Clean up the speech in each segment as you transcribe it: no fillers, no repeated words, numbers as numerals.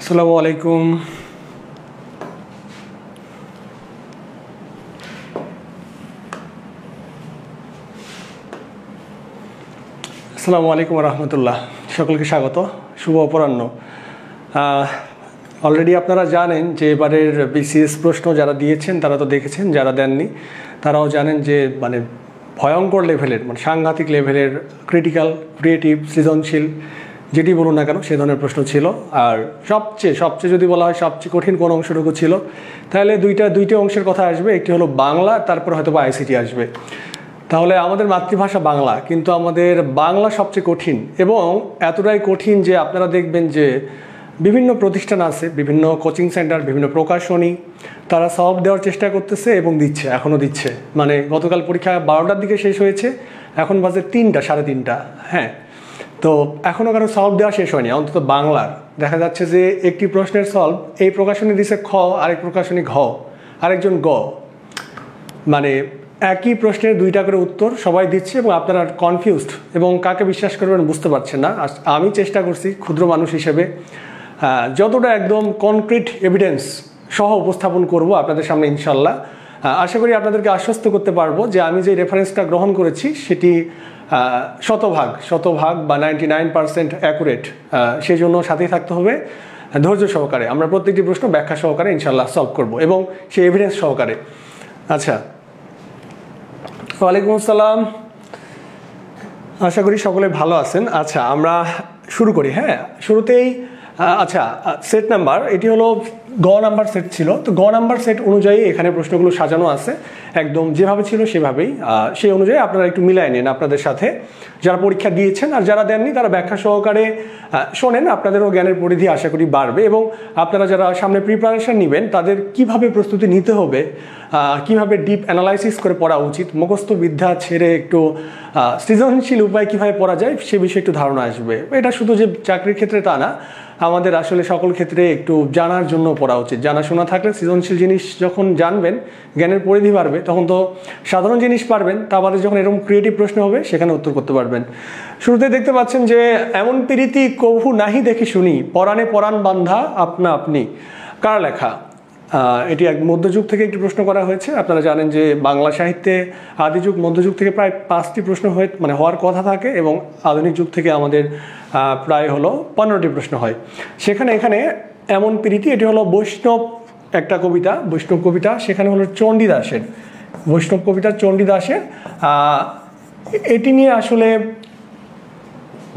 আসসালামু আলাইকুম। আসসালামু আলাইকুম রহমতুল্লাহ। সকলকে স্বাগত, শুভ অপরাহ্ন। অলরেডি আপনারা জানেন যে এবারের বিসিএস প্রশ্ন যারা দিয়েছেন তারা তো দেখেছেন, যারা দেননি তারাও জানেন যে মানে ভয়ঙ্কর লেভেলের, মানে সাংঘাতিক লেভেলের ক্রিটিক্যাল, ক্রিয়েটিভ, সৃজনশীল যেটি বলুন না কেন সে ধরনের প্রশ্ন ছিল। আর সবচেয়ে যদি বলা হয় সবচেয়ে কঠিন কোন অংশটুকু ছিল, তাহলে দুইটা অংশের কথা আসবে। একটি হলো বাংলা, তারপর হয়তো বা আইসিটি আসবে। তাহলে আমাদের মাতৃভাষা বাংলা, কিন্তু আমাদের বাংলা সবচেয়ে কঠিন, এবং এতটাই কঠিন যে আপনারা দেখবেন যে বিভিন্ন প্রতিষ্ঠান আছে, বিভিন্ন কোচিং সেন্টার, বিভিন্ন প্রকাশনী, তারা সলভ দেওয়ার চেষ্টা করতেছে এবং দিচ্ছে, এখনও দিচ্ছে। মানে গতকাল পরীক্ষা 12টার দিকে শেষ হয়েছে, এখন বাজে 3টা, 3:30। হ্যাঁ, তো এখনও কারো সলভ দেওয়া শেষ হয়নি, অন্তত বাংলার। দেখা যাচ্ছে যে একটি প্রশ্নের সলভ এই প্রকাশনী দিচ্ছে খ, আরেক প্রকাশনী ঘ, আরেকজন গ। মানে একই প্রশ্নের 2টা করে উত্তর সবাই দিচ্ছে এবং আপনারা কনফিউজড এবং কাকে বিশ্বাস করবেন বুঝতে পারছেন না। আমি চেষ্টা করছি ক্ষুদ্র মানুষ হিসেবে যতটা একদম কনক্রিট এভিডেন্স সহ উপস্থাপন করব আপনাদের সামনে ইনশাল্লাহ। আশা করি আপনাদেরকে আশ্বস্ত করতে পারবো যে আমি যে রেফারেন্সটা গ্রহণ করেছি সেটি শতভাগ বা 99% অ্যাকুরেট। সেই জন্য সাথেই থাকতে হবে, ধৈর্য সহকারে আমরা প্রত্যেকটি প্রশ্ন ব্যাখ্যা সহকারে ইনশাল্লাহ সলভ করব এবং সেই এভিডেন্স সহকারে। আচ্ছা, ওয়ালাইকুম আসসালাম, আশা করি সকলে ভালো আছেন। আচ্ছা, আমরা শুরু করি। হ্যাঁ, শুরুতেই আচ্ছা, সেট নাম্বার এটি হলো গ নাম্বার সেট ছিল, তো গ নাম্বার সেট অনুযায়ী এখানে প্রশ্নগুলো সাজানো আছে একদম যেভাবে ছিল সেভাবেই। সেই অনুযায়ী আপনারা একটু মিলাই নিন আপনাদের সাথে, যারা পরীক্ষা দিয়েছেন আর যারা দেননি তারা ব্যাখ্যা সহকারে শোনেন, আপনাদেরও জ্ঞানের পরিধি আশা করি বাড়বে। এবং আপনারা যারা সামনে প্রিপারেশন নেবেন তাদের কিভাবে প্রস্তুতি নিতে হবে, কিভাবে ডিপ অ্যানালাইসিস করে পড়া উচিত, মুখস্থ বিদ্যা ছেড়ে একটু সৃজনশীল উপায় কিভাবে পড়া যায় সে বিষয়ে একটু ধারণা আসবে। এটা শুধু যে চাকরির ক্ষেত্রে তা না, আমাদের আসলে সকল ক্ষেত্রে একটু জানার জন্য পড়া উচিত। জানাশোনা থাকলে সৃজনশীল জিনিস যখন জানবেন, জ্ঞানের পরিধি বাড়বে, তখন তো সাধারণ জিনিস পারবেন, তা বাদে যখন এরকম ক্রিয়েটিভ প্রশ্ন হবে সেখানে উত্তর করতে পারবেন। শুরুতে দেখতে পাচ্ছেন যে এমন প্রীতি কভু নাহি দেখি শুনি, পরাণে পরাণ বান্ধা আপনা আপনি, কার লেখা? এটি এক মধ্যযুগ থেকে একটি প্রশ্ন করা হয়েছে। আপনারা জানেন যে বাংলা সাহিত্যে আদিযুগ, মধ্যযুগ থেকে প্রায় 5টি প্রশ্ন হওয়ার কথা থাকে, এবং আধুনিক যুগ থেকে আমাদের প্রায় হলো 15টি প্রশ্ন হয়। এখানে এমন প্রীতি, এটি হলো বৈষ্ণব একটা কবিতা, বৈষ্ণব কবিতা। সেখানে হলো চণ্ডীদাসের, বৈষ্ণব কবিতা চণ্ডীদাসের। এটি নিয়ে আসলে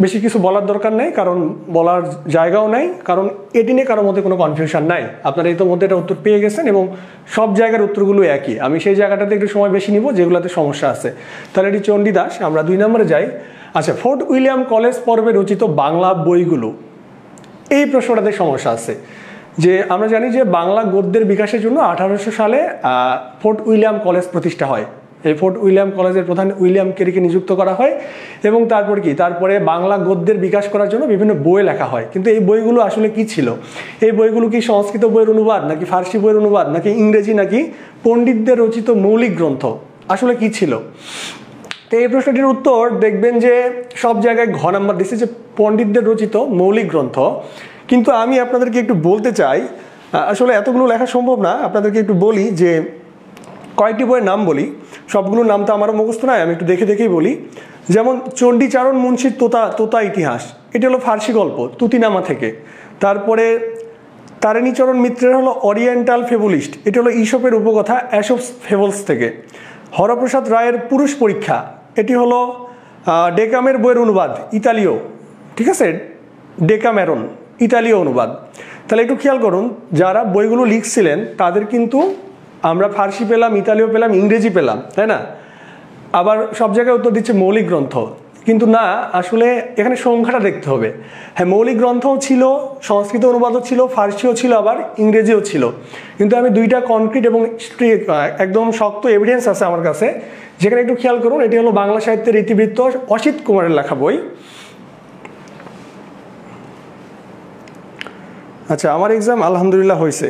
বেশি কিছু বলার দরকার নেই, কারণ বলার জায়গাও নাই, কারণ এটি নিয়ে কারোর মধ্যে কোনো কনফিউশন নাই। আপনারা ইতিমধ্যে এটা উত্তর পেয়ে গেছেন এবং সব জায়গার উত্তরগুলো একই। আমি সেই জায়গাটাতে একটু সময় বেশি নিব যেগুলোতে সমস্যা আছে। তাহলে এটি চণ্ডীদাস। আমরা 2 নম্বরে যাই। আচ্ছা, ফোর্ট উইলিয়াম কলেজ পর্বে রচিত বাংলা বইগুলো, এই প্রশ্নটাতে সমস্যা আছে। যে আমরা জানি যে বাংলা গদ্যের বিকাশের জন্য 1800 সালে ফোর্ট উইলিয়াম কলেজ প্রতিষ্ঠা হয়। এই ফোর্ট উইলিয়াম কলেজের প্রধান উইলিয়াম কেরিকে নিযুক্ত করা হয়, এবং তারপরে বাংলা গদ্যের বিকাশ করার জন্য বিভিন্ন বই লেখা হয়। কিন্তু এই বইগুলো আসলে কি ছিল? এই বইগুলো কি সংস্কৃত বইয়ের অনুবাদ, নাকি ফার্সি বইয়ের অনুবাদ, নাকি ইংরেজি, নাকি পণ্ডিতদের রচিত মৌলিক গ্রন্থ? আসলে কি ছিল? তো এই প্রশ্নটির উত্তর দেখবেন যে সব জায়গায় ঘ নাম্বার দিচ্ছে যে পণ্ডিতদের রচিত মৌলিক গ্রন্থ। কিন্তু আমি আপনাদেরকে একটু বলতে চাই, আসলে এতগুলো লেখা সম্ভব না। আপনাদেরকে একটু বলি যে কয়েকটি বইয়ের নাম বলি, সবগুলোর নাম তো আমারও মুখস্থ নয়, আমি একটু দেখেই বলি। যেমন চণ্ডীচারণ মুন্সির তোতা ইতিহাস, এটি হলো ফার্সি গল্প, তুতিনামা থেকে। তারপরে তারিণীচরণ মিত্রের হলো অরিয়েন্টাল ফেবুলিস্ট, এটি হলো ঈশপের উপকথা, অ্যাশপস ফেবলস থেকে। হরপ্রসাদ রায়ের পুরুষ পরীক্ষা, এটি হলো ডেকামের বইয়ের অনুবাদ, ইতালীয়, ঠিক আছে, ডেকামেরন, ইতালীয় অনুবাদ। তাহলে একটু খেয়াল করুন, যারা বইগুলো লিখছিলেন তাদের কিন্তু আমরা ফার্সি পেলাম, ইতালীয় পেলাম, ইংরেজি পেলাম, তাই না? আবার সব জায়গায় উত্তর দিচ্ছে মৌলিক গ্রন্থ, কিন্তু না, আসলে এখানে সংখ্যাটা দেখতে হবে। হ্যাঁ, মৌলিক গ্রন্থও ছিল, সংস্কৃত অনুবাদও ছিল, ফার্সিও ছিল, আবার ইংরেজিও ছিল। কিন্তু আমি 2টা কনক্রিট এবং একদম শক্ত এভিডেন্স আছে আমার কাছে, যেখানে একটু খেয়াল করুন। এটি হলো বাংলা সাহিত্যের ইতিবৃত্ত, অসিত কুমারের লেখা বই। আচ্ছা, আমার এক্সাম আলহামদুলিল্লাহ হয়েছে,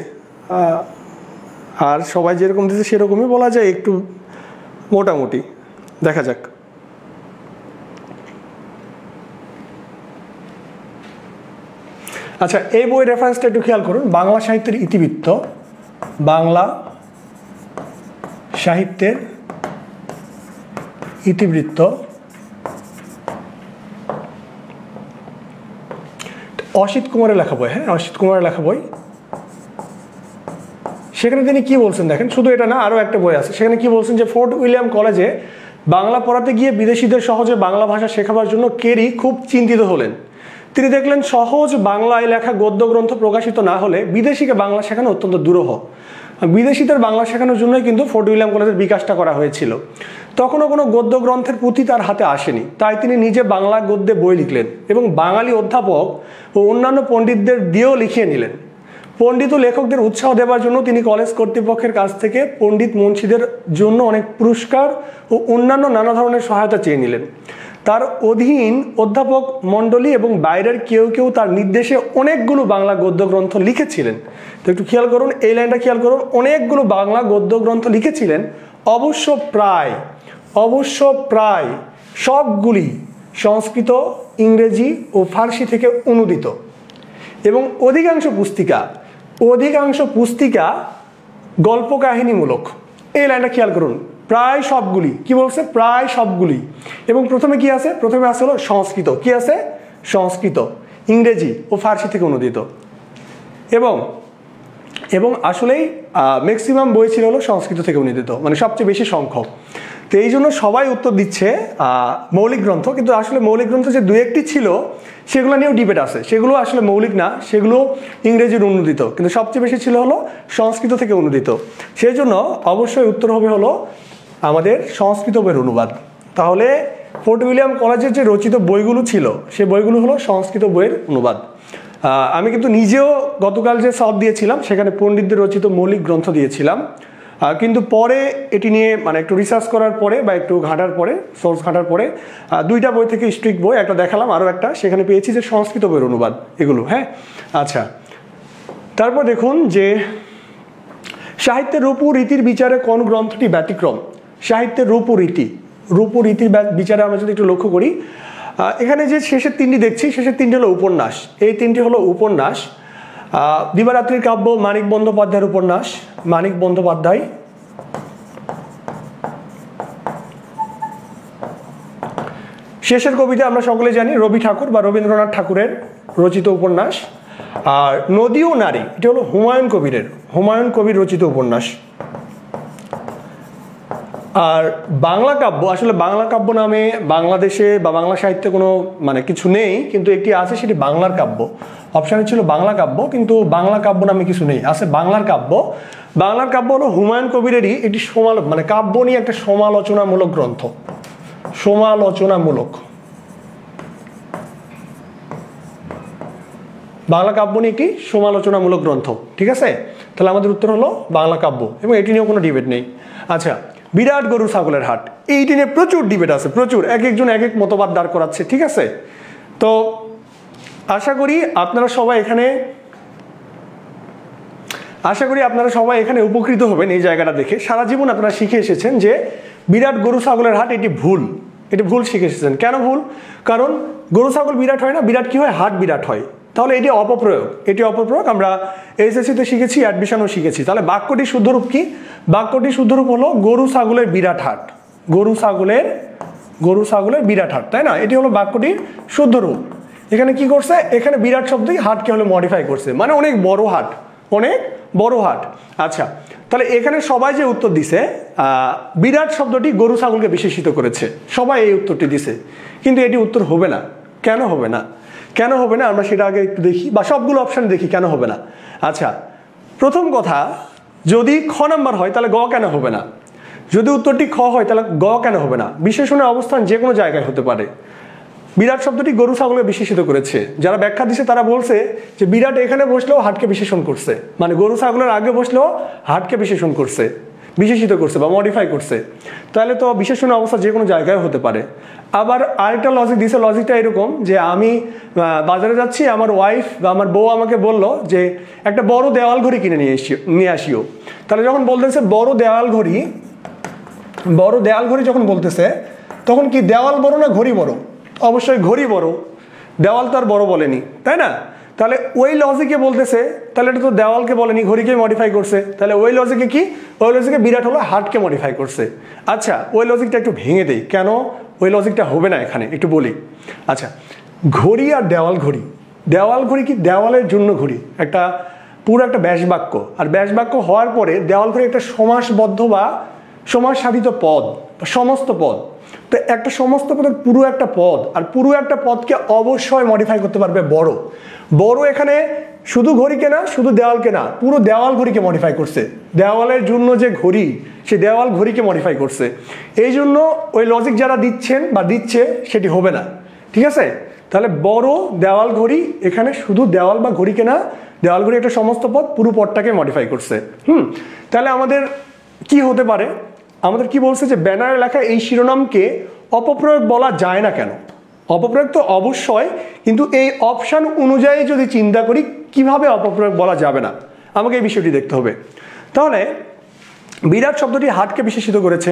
আর সবাই যেরকম দিচ্ছে সেরকমই বলা যায়, একটু মোটামুটি, দেখা যাক। আচ্ছা, এই বই রেফারেন্সটা একটু খেয়াল করুন, বাংলা সাহিত্যের ইতিবৃত্ত, বাংলা সাহিত্যের ইতিবৃত্ত, অসিত কুমারের লেখা বই। হ্যাঁ, অসিত কুমারের লেখা বই। সেখানে তিনি কি বলছেন দেখেন, শুধু এটা না, আরও একটা বই আছে, সেখানে কি বলছেন যে ফোর্ট উইলিয়াম কলেজে বাংলা পড়াতে গিয়ে বিদেশিদের সহজে বাংলা ভাষা শেখাবার জন্য কেরি খুব চিন্তিত হলেন। তিনি দেখলেন সহজ বাংলায় লেখা গদ্য গ্রন্থ প্রকাশিত না হলে বিদেশিকে বাংলা শেখানো অত্যন্ত দুরূহ। বিদেশিদের বাংলা শেখানোর জন্যই কিন্তু ফোর্ট উইলিয়াম কলেজের বিকাশটা করা হয়েছিল। তখনও কোনো গদ্য গ্রন্থের পুঁথি তার হাতে আসেনি, তাই তিনি নিজে বাংলা গদ্যে বই লিখলেন এবং বাঙালি অধ্যাপক ও অন্যান্য পণ্ডিতদের দিয়েও লিখিয়ে নিলেন। পণ্ডিত ও লেখকদের উৎসাহ দেওয়ার জন্য তিনি কলেজ কর্তৃপক্ষের কাছ থেকে পণ্ডিত মুন্সিদের জন্য অনেক পুরস্কার ও অন্যান্য নানা ধরনের সহায়তা চেয়ে নিলেন। তার অধীন অধ্যাপক মণ্ডলী এবং বাইরের কেউ কেউ তার নির্দেশে অনেকগুলো বাংলা গদ্য গ্রন্থ লিখেছিলেন। তো একটু খেয়াল করুন, এই লাইনটা খেয়াল করুন, অনেকগুলো বাংলা গদ্য গ্রন্থ লিখেছিলেন। অবশ্য প্রায় সবগুলি সংস্কৃত, ইংরেজি ও ফার্সি থেকে অনুদিত এবং অধিকাংশ পুস্তিকা গল্প কাহিনীমূলক। এই লাইনটা খেয়াল করুন, প্রায় সবগুলি, কি বলছে, প্রায় সবগুলি। এবং প্রথমে কি আছে, প্রথমে আছে হলো সংস্কৃত, কি আছে, সংস্কৃত, ইংরেজি ও ফার্সি থেকে অনুদিত। এবং আসলেই ম্যাক্সিমাম বই ছিল হলো সংস্কৃত থেকে অনুদিত, মানে সবচেয়ে বেশি সংখ্যক। তো এই জন্য সবাই উত্তর দিচ্ছে মৌলিক গ্রন্থ, কিন্তু আসলে মৌলিক গ্রন্থ যে দু একটি ছিল সেগুলো নিয়েও ডিবেট আছে, সেগুলো আসলে মৌলিক না, সেগুলো ইংরেজির অনুদিত, কিন্তু সবচেয়ে বেশি ছিল হলো সংস্কৃত থেকে অনুদিত। সেই জন্য অবশ্যই উত্তর হবে হলো আমাদের সংস্কৃত বইয়ের অনুবাদ। তাহলে ফোর্ট উইলিয়াম কলেজের যে রচিত বইগুলো ছিল সে বইগুলো হলো সংস্কৃত বইয়ের অনুবাদ। আমি কিন্তু নিজেও গতকাল যে সলভ দিয়েছিলাম সেখানে পণ্ডিতদের রচিত মৌলিক গ্রন্থ দিয়েছিলাম, কিন্তু পরে এটি নিয়ে মানে একটু রিসার্চ করার পরে বা একটু ঘাঁটার পরে, সোর্স ঘাঁটার পরে দুইটা বই থেকে স্ট্রিক্ট বই, একটা দেখালাম, আরও একটা সেখানে পেয়েছি যে সংস্কৃত বইয়ের অনুবাদ এগুলো। হ্যাঁ, আচ্ছা, তারপর দেখুন যে সাহিত্যের রূপ ও রীতির বিচারে কোন গ্রন্থটি ব্যতিক্রম। সাহিত্যের রূপ ও রীতির বিচারে আমরা যদি একটু লক্ষ্য করি, এখানে যে শেষের তিনটি দেখছি, শেষের তিনটি হলো উপন্যাস। এই তিনটি হলো উপন্যাস। দিবারাত্রির কাব্য মানিক বন্দ্যোপাধ্যায়ের উপন্যাস, মানিক বন্দ্যোপাধ্যায়। শেষের কবিতা আমরা সকলে জানি রবি ঠাকুর বা রবীন্দ্রনাথ ঠাকুরের রচিত উপন্যাস। আর নদী ও নারী, এটা হলো হুমায়ুন কবির রচিত উপন্যাস। আর বাংলা কাব্য, আসলে বাংলা কাব্য নামে বাংলাদেশে বা বাংলা সাহিত্যে কোনো মানে কিছু নেই, কিন্তু একটি আছে, সেটি বাংলার কাব্য। অপশানে ছিল বাংলা কাব্য, কিন্তু বাংলা কাব্য নামে কিছু নেই, আছে বাংলার কাব্য। বাংলার কাব্য হলো হুমায়ুন কবিরেরই একটি মানে কাব্য নিয়ে একটা সমালোচনামূলক গ্রন্থ, সমালোচনামূলক বাংলা কাব্য নিয়ে একটি সমালোচনামূলক গ্রন্থ। ঠিক আছে, তাহলে আমাদের উত্তর হলো বাংলা কাব্য, এবং এটি নিয়েও কোনো ডিবেট নেই। আচ্ছা, বিরাট গরু ছাগলের হাট, এইটি নিয়ে প্রচুর ডিবেট আছে, প্রচুর, এক একজন এক এক মতবাদ দাঁড় করাচ্ছে। ঠিক আছে, তো আশা করি আপনারা সবাই এখানে উপকৃত হবেন এই জায়গাটা দেখে। সারা জীবন আপনারা শিখে এসেছেন যে বিরাট গরু ছাগলের হাট, এটি ভুল শিখে এসেছেন। কেন ভুল? কারণ গরু ছাগল বিরাট হয় না, বিরাট কি হয়, হাট বিরাট হয়। তাহলে এটি অপপ্রয়োগ। আমরা এসএসসিতে শিখেছি, অ্যাডমিশনও শিখেছি। তাহলে বাক্যটির শুদ্ধরূপ কি? বাক্যটির শুদ্ধরূপ হলো গরু ছাগলের বিরাট হাট, গরু ছাগলের বিরাট হাট, তাই না? এটি হলো বাক্যটির শুদ্ধরূপ। এখানে কি করছে, এখানে বিরাট শব্দই হাটকে হলো মডিফাই করছে, মানে অনেক বড় হাট। আচ্ছা, তাহলে এখানে সবাই যে উত্তর দিছে, বিরাট শব্দটি গরু ছাগলকে বিশেষিত করেছে, সবাই এই উত্তরটি দিছে, কিন্তু এটি উত্তর হবে না। কেন হবে না আমরা সেটা আগে একটু দেখি, বা সবগুলো অপশন দেখি কেন হবে না। আচ্ছা, প্রথম কথা, যদি খ নাম্বার হয় তাহলে গ কেন হবে না? যদি উত্তরটি খ হয় তাহলে গ কেন হবে না? বিশেষণের অবস্থান যে কোনো জায়গায় হতে পারে। বিরাট শব্দটি গরু ছাগলকে বিশেষিত করেছে, যারা ব্যাখ্যা দিচ্ছে তারা বলছে যে বিরাট এখানে বসলেও হাটকে বিশেষণ করছে, মানে গরু ছাগলের আগে বসলেও হাটকে বিশেষিত করছে বা মডিফাই করছে। তাহলে তো বিশেষণের অবস্থা যে কোনো জায়গায় হতে পারে। আবার আরেকটা লজিক দিছে, লজিকটা এরকম যে আমি বাজারে যাচ্ছি, আমার ওয়াইফ বা আমার বউ আমাকে বলল যে একটা বড় দেওয়াল ঘড়ি কিনে নিয়ে আসিও। তাহলে যখন বলতেছে বড় দেওয়াল ঘড়ি যখন বলতেছে, তখন কি দেওয়াল বড় না ঘড়ি বড়? অবশ্যই ঘড়ি বড়, দেওয়াল তো আর বড় বলেনি, তাই না? তাহলে ওই লজিকে বলতেছে, তাহলে এটা তো দেওয়ালকে বলেনি, ঘড়িকে মডিফাই করছে, তাহলে ওই লজিকে কি, ওই লজিকে বিরাট হলো হার্টকে মডিফাই করছে। আচ্ছা ওই লজিকটা একটু ভেঙে দেই, কেন ওই লজিকটা হবে না এখানে একটু বলি। আচ্ছা ঘড়ি আর দেওয়াল ঘড়ি, দেওয়াল ঘড়ি কি দেওয়ালের জন্য ঘড়ি, একটা পুরো একটা ব্যাস বাক্য, আর ব্যাস বাক্য হওয়ার পরে দেওয়াল ঘড়ি একটা সমাসবদ্ধ বা সমাস সাধিত পদ, সমস্ত পদ। তো একটা সমস্ত পদের পুরো একটা পদ, আর পুরো একটা পদকে অবশ্যই মডিফাই করতে পারবে বড়। বড় এখানে শুধু ঘড়িকে না, শুধু দেওয়ালকে না, পুরো দেওয়াল ঘড়িকে মডিফাই করছে। দেওয়ালের জন্য যে ঘড়ি, সে দেওয়াল ঘড়িকে মডিফাই করছে। এই জন্য ওই লজিক যারা দিচ্ছেন বা দিচ্ছে সেটি হবে না, ঠিক আছে। তাহলে বড় দেওয়াল ঘড়ি এখানে শুধু দেওয়াল বা ঘড়িকে না, দেওয়াল ঘড়ি একটা সমস্ত পদ, পুরো পদটাকে মডিফাই করছে। তাহলে আমাদের কি হতে পারে, আমাদের কি বলছে যে ব্যানারে লেখা এই শিরোনামকে অপপ্রয়োগ বলা যায় না কেন। অপপ্রয়োগ তো অবশ্যই, কিন্তু এই অপশান অনুযায়ী যদি চিন্তা করি কিভাবে অপপ্রয়োগ বলা যাবে না, আমাকে এই বিষয়টি দেখতে হবে। তাহলে বিরাট শব্দটি হার্টকে বিশেষিত করেছে,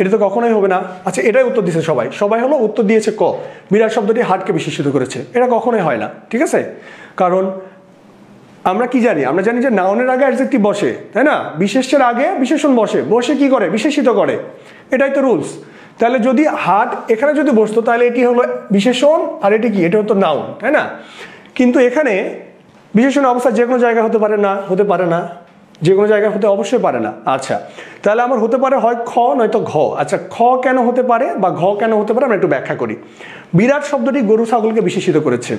এটা তো কখনোই হবে না। আচ্ছা এটাই উত্তর দিয়েছে সবাই, সবাই হলো উত্তর দিয়েছে ক, বিরাট শব্দটি হার্টকে বিশেষিত করেছে, এটা কখনোই হয় না, ঠিক আছে। কারণ আমরা কি জানি, আমরা জানি যে নাউনের আগে অ্যাডজেক্টিভ বসে, তাই না, বিশেষ্যের আগে বিশেষণ বসে, বসে কি করে, বিশেষিত করে, এটাই তো রুলস। তাহলে যদি হার্ট এখানে যদি বসতো তাহলে এটি হলো বিশেষণ, আর এটি কি, এটা হতো নাউন, তাই না। কিন্তু এখানে বিশেষণ অবস্থা যে কোনো জায়গায় হতে পারে না, হতে পারে না, যে কোনো জায়গায় হতে অবশ্যই পারে না। আচ্ছা তাহলে আমার হতে পারে হয় খ নয়তো ঘ। আচ্ছা খ কেন হতে পারে বা ঘ কেন হতে পারে আমরা একটু ব্যাখ্যা করি। বিরাট শব্দটি গরু ছাগলকে বিশেষিত করেছে,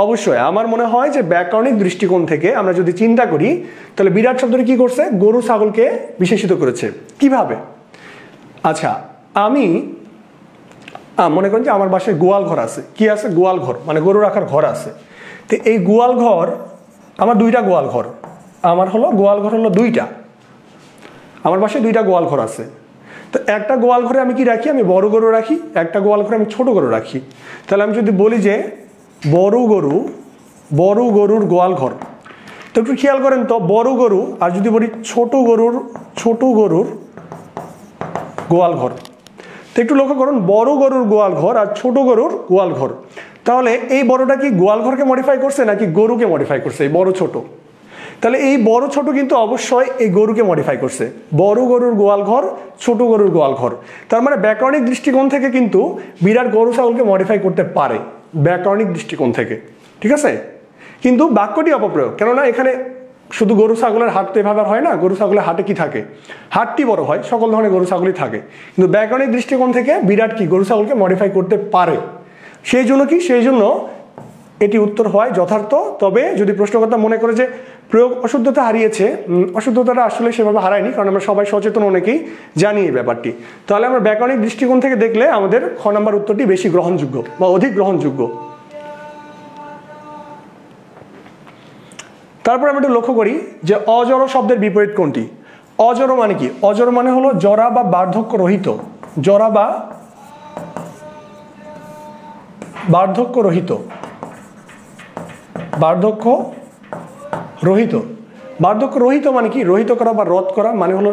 অবশ্যই আমার মনে হয় যে ব্যাকরণিক দৃষ্টিকোণ থেকে আমরা যদি চিন্তা করি তাহলে বিরাট শব্দটি কি করছে, গরু ছাগলকে বিশেষিত করেছে। কিভাবে? আচ্ছা আমি মনে করেন যে আমার বাসায় গোয়াল ঘর আছে, কি আছে, গোয়াল ঘর, মানে গরু রাখার ঘর আছে। তো এই গোয়াল ঘর, আমার দুইটা গোয়াল ঘর, আমার হলো গোয়াল ঘর হলো দুইটা, আমার বাসায় দুইটা গোয়াল ঘর আছে। তো একটা গোয়াল ঘরে আমি কি রাখি, আমি বড় গরু রাখি, একটা গোয়াল ঘরে আমি ছোট গরু রাখি। তাহলে আমি যদি বলি যে বড় গরুর গোয়াল ঘর, তো একটু খেয়াল করেন তো, বড় গরু আর যদি বলি ছোট গরুর গোয়াল ঘর, তো একটু লক্ষ্য করুন, বড় গরুর গোয়াল ঘর আর ছোট গরুর গোয়াল ঘর। তাহলে এই বড়টা কি গোয়াল ঘরকে মডিফাই করছে নাকি গরুকে মডিফাই করছে, এই বড় ছোট? তাহলে এই বড় ছোট কিন্তু অবশ্যই এই গরুকে মডিফাই করছে, বড় গরুর গোয়াল ঘর, ছোট গরুর গোয়াল ঘর। তার মানে ব্যাকরণিক দৃষ্টিকোণ থেকে কিন্তু বিরাট গরু ছাগলকে মডিফাই করতে পারে, ব্যাকরণিক দৃষ্টিকোণ থেকে, ঠিক আছে। কিন্তু বাক্যটি অপপ্রয়োগ, কেননা এখানে শুধু গরু ছাগলের হাট তো এভাবে হয় না, গরু ছাগলের হাটে কি থাকে, হাটটি বড় হয়, সকল ধরনের গরু ছাগলই থাকে, কিন্তু ব্যাকরণিক দৃষ্টিকোণ থেকে বিরাট কি গরু ছাগলকে মডিফাই করতে পারে। সেই জন্য কি, সেই জন্য এটি উত্তর হয় যথার্থ। তবে যদি প্রশ্নকর্তা মনে করে যে প্রয়োগ অশুদ্ধতা হারিয়েছে, অশুদ্ধতাটা আসলে সেভাবে হারায়নি, কারণ আমরা সবাই সচেতন, অনেকেই জানি এই ব্যাপারটি। তাহলে আমরা ব্যাকরণিক দৃষ্টিকোণ থেকে দেখলে আমাদের খ নম্বর উত্তরটি বেশি গ্রহণযোগ্য বা অধিক গ্রহণযোগ্য। তারপর আমরা একটু লক্ষ্য করি যে অজড় শব্দের বিপরীত কোনটি। অজড় মানে কি, অজড় মানে হলো জরা বা বার্ধক্য রহিত, জরা বা বার্ধক্য রহিত, বার্ধক্য রহিত। বার্ধক্য রহিত মানে কি, রহিত করা বা রদ করা মানে হলো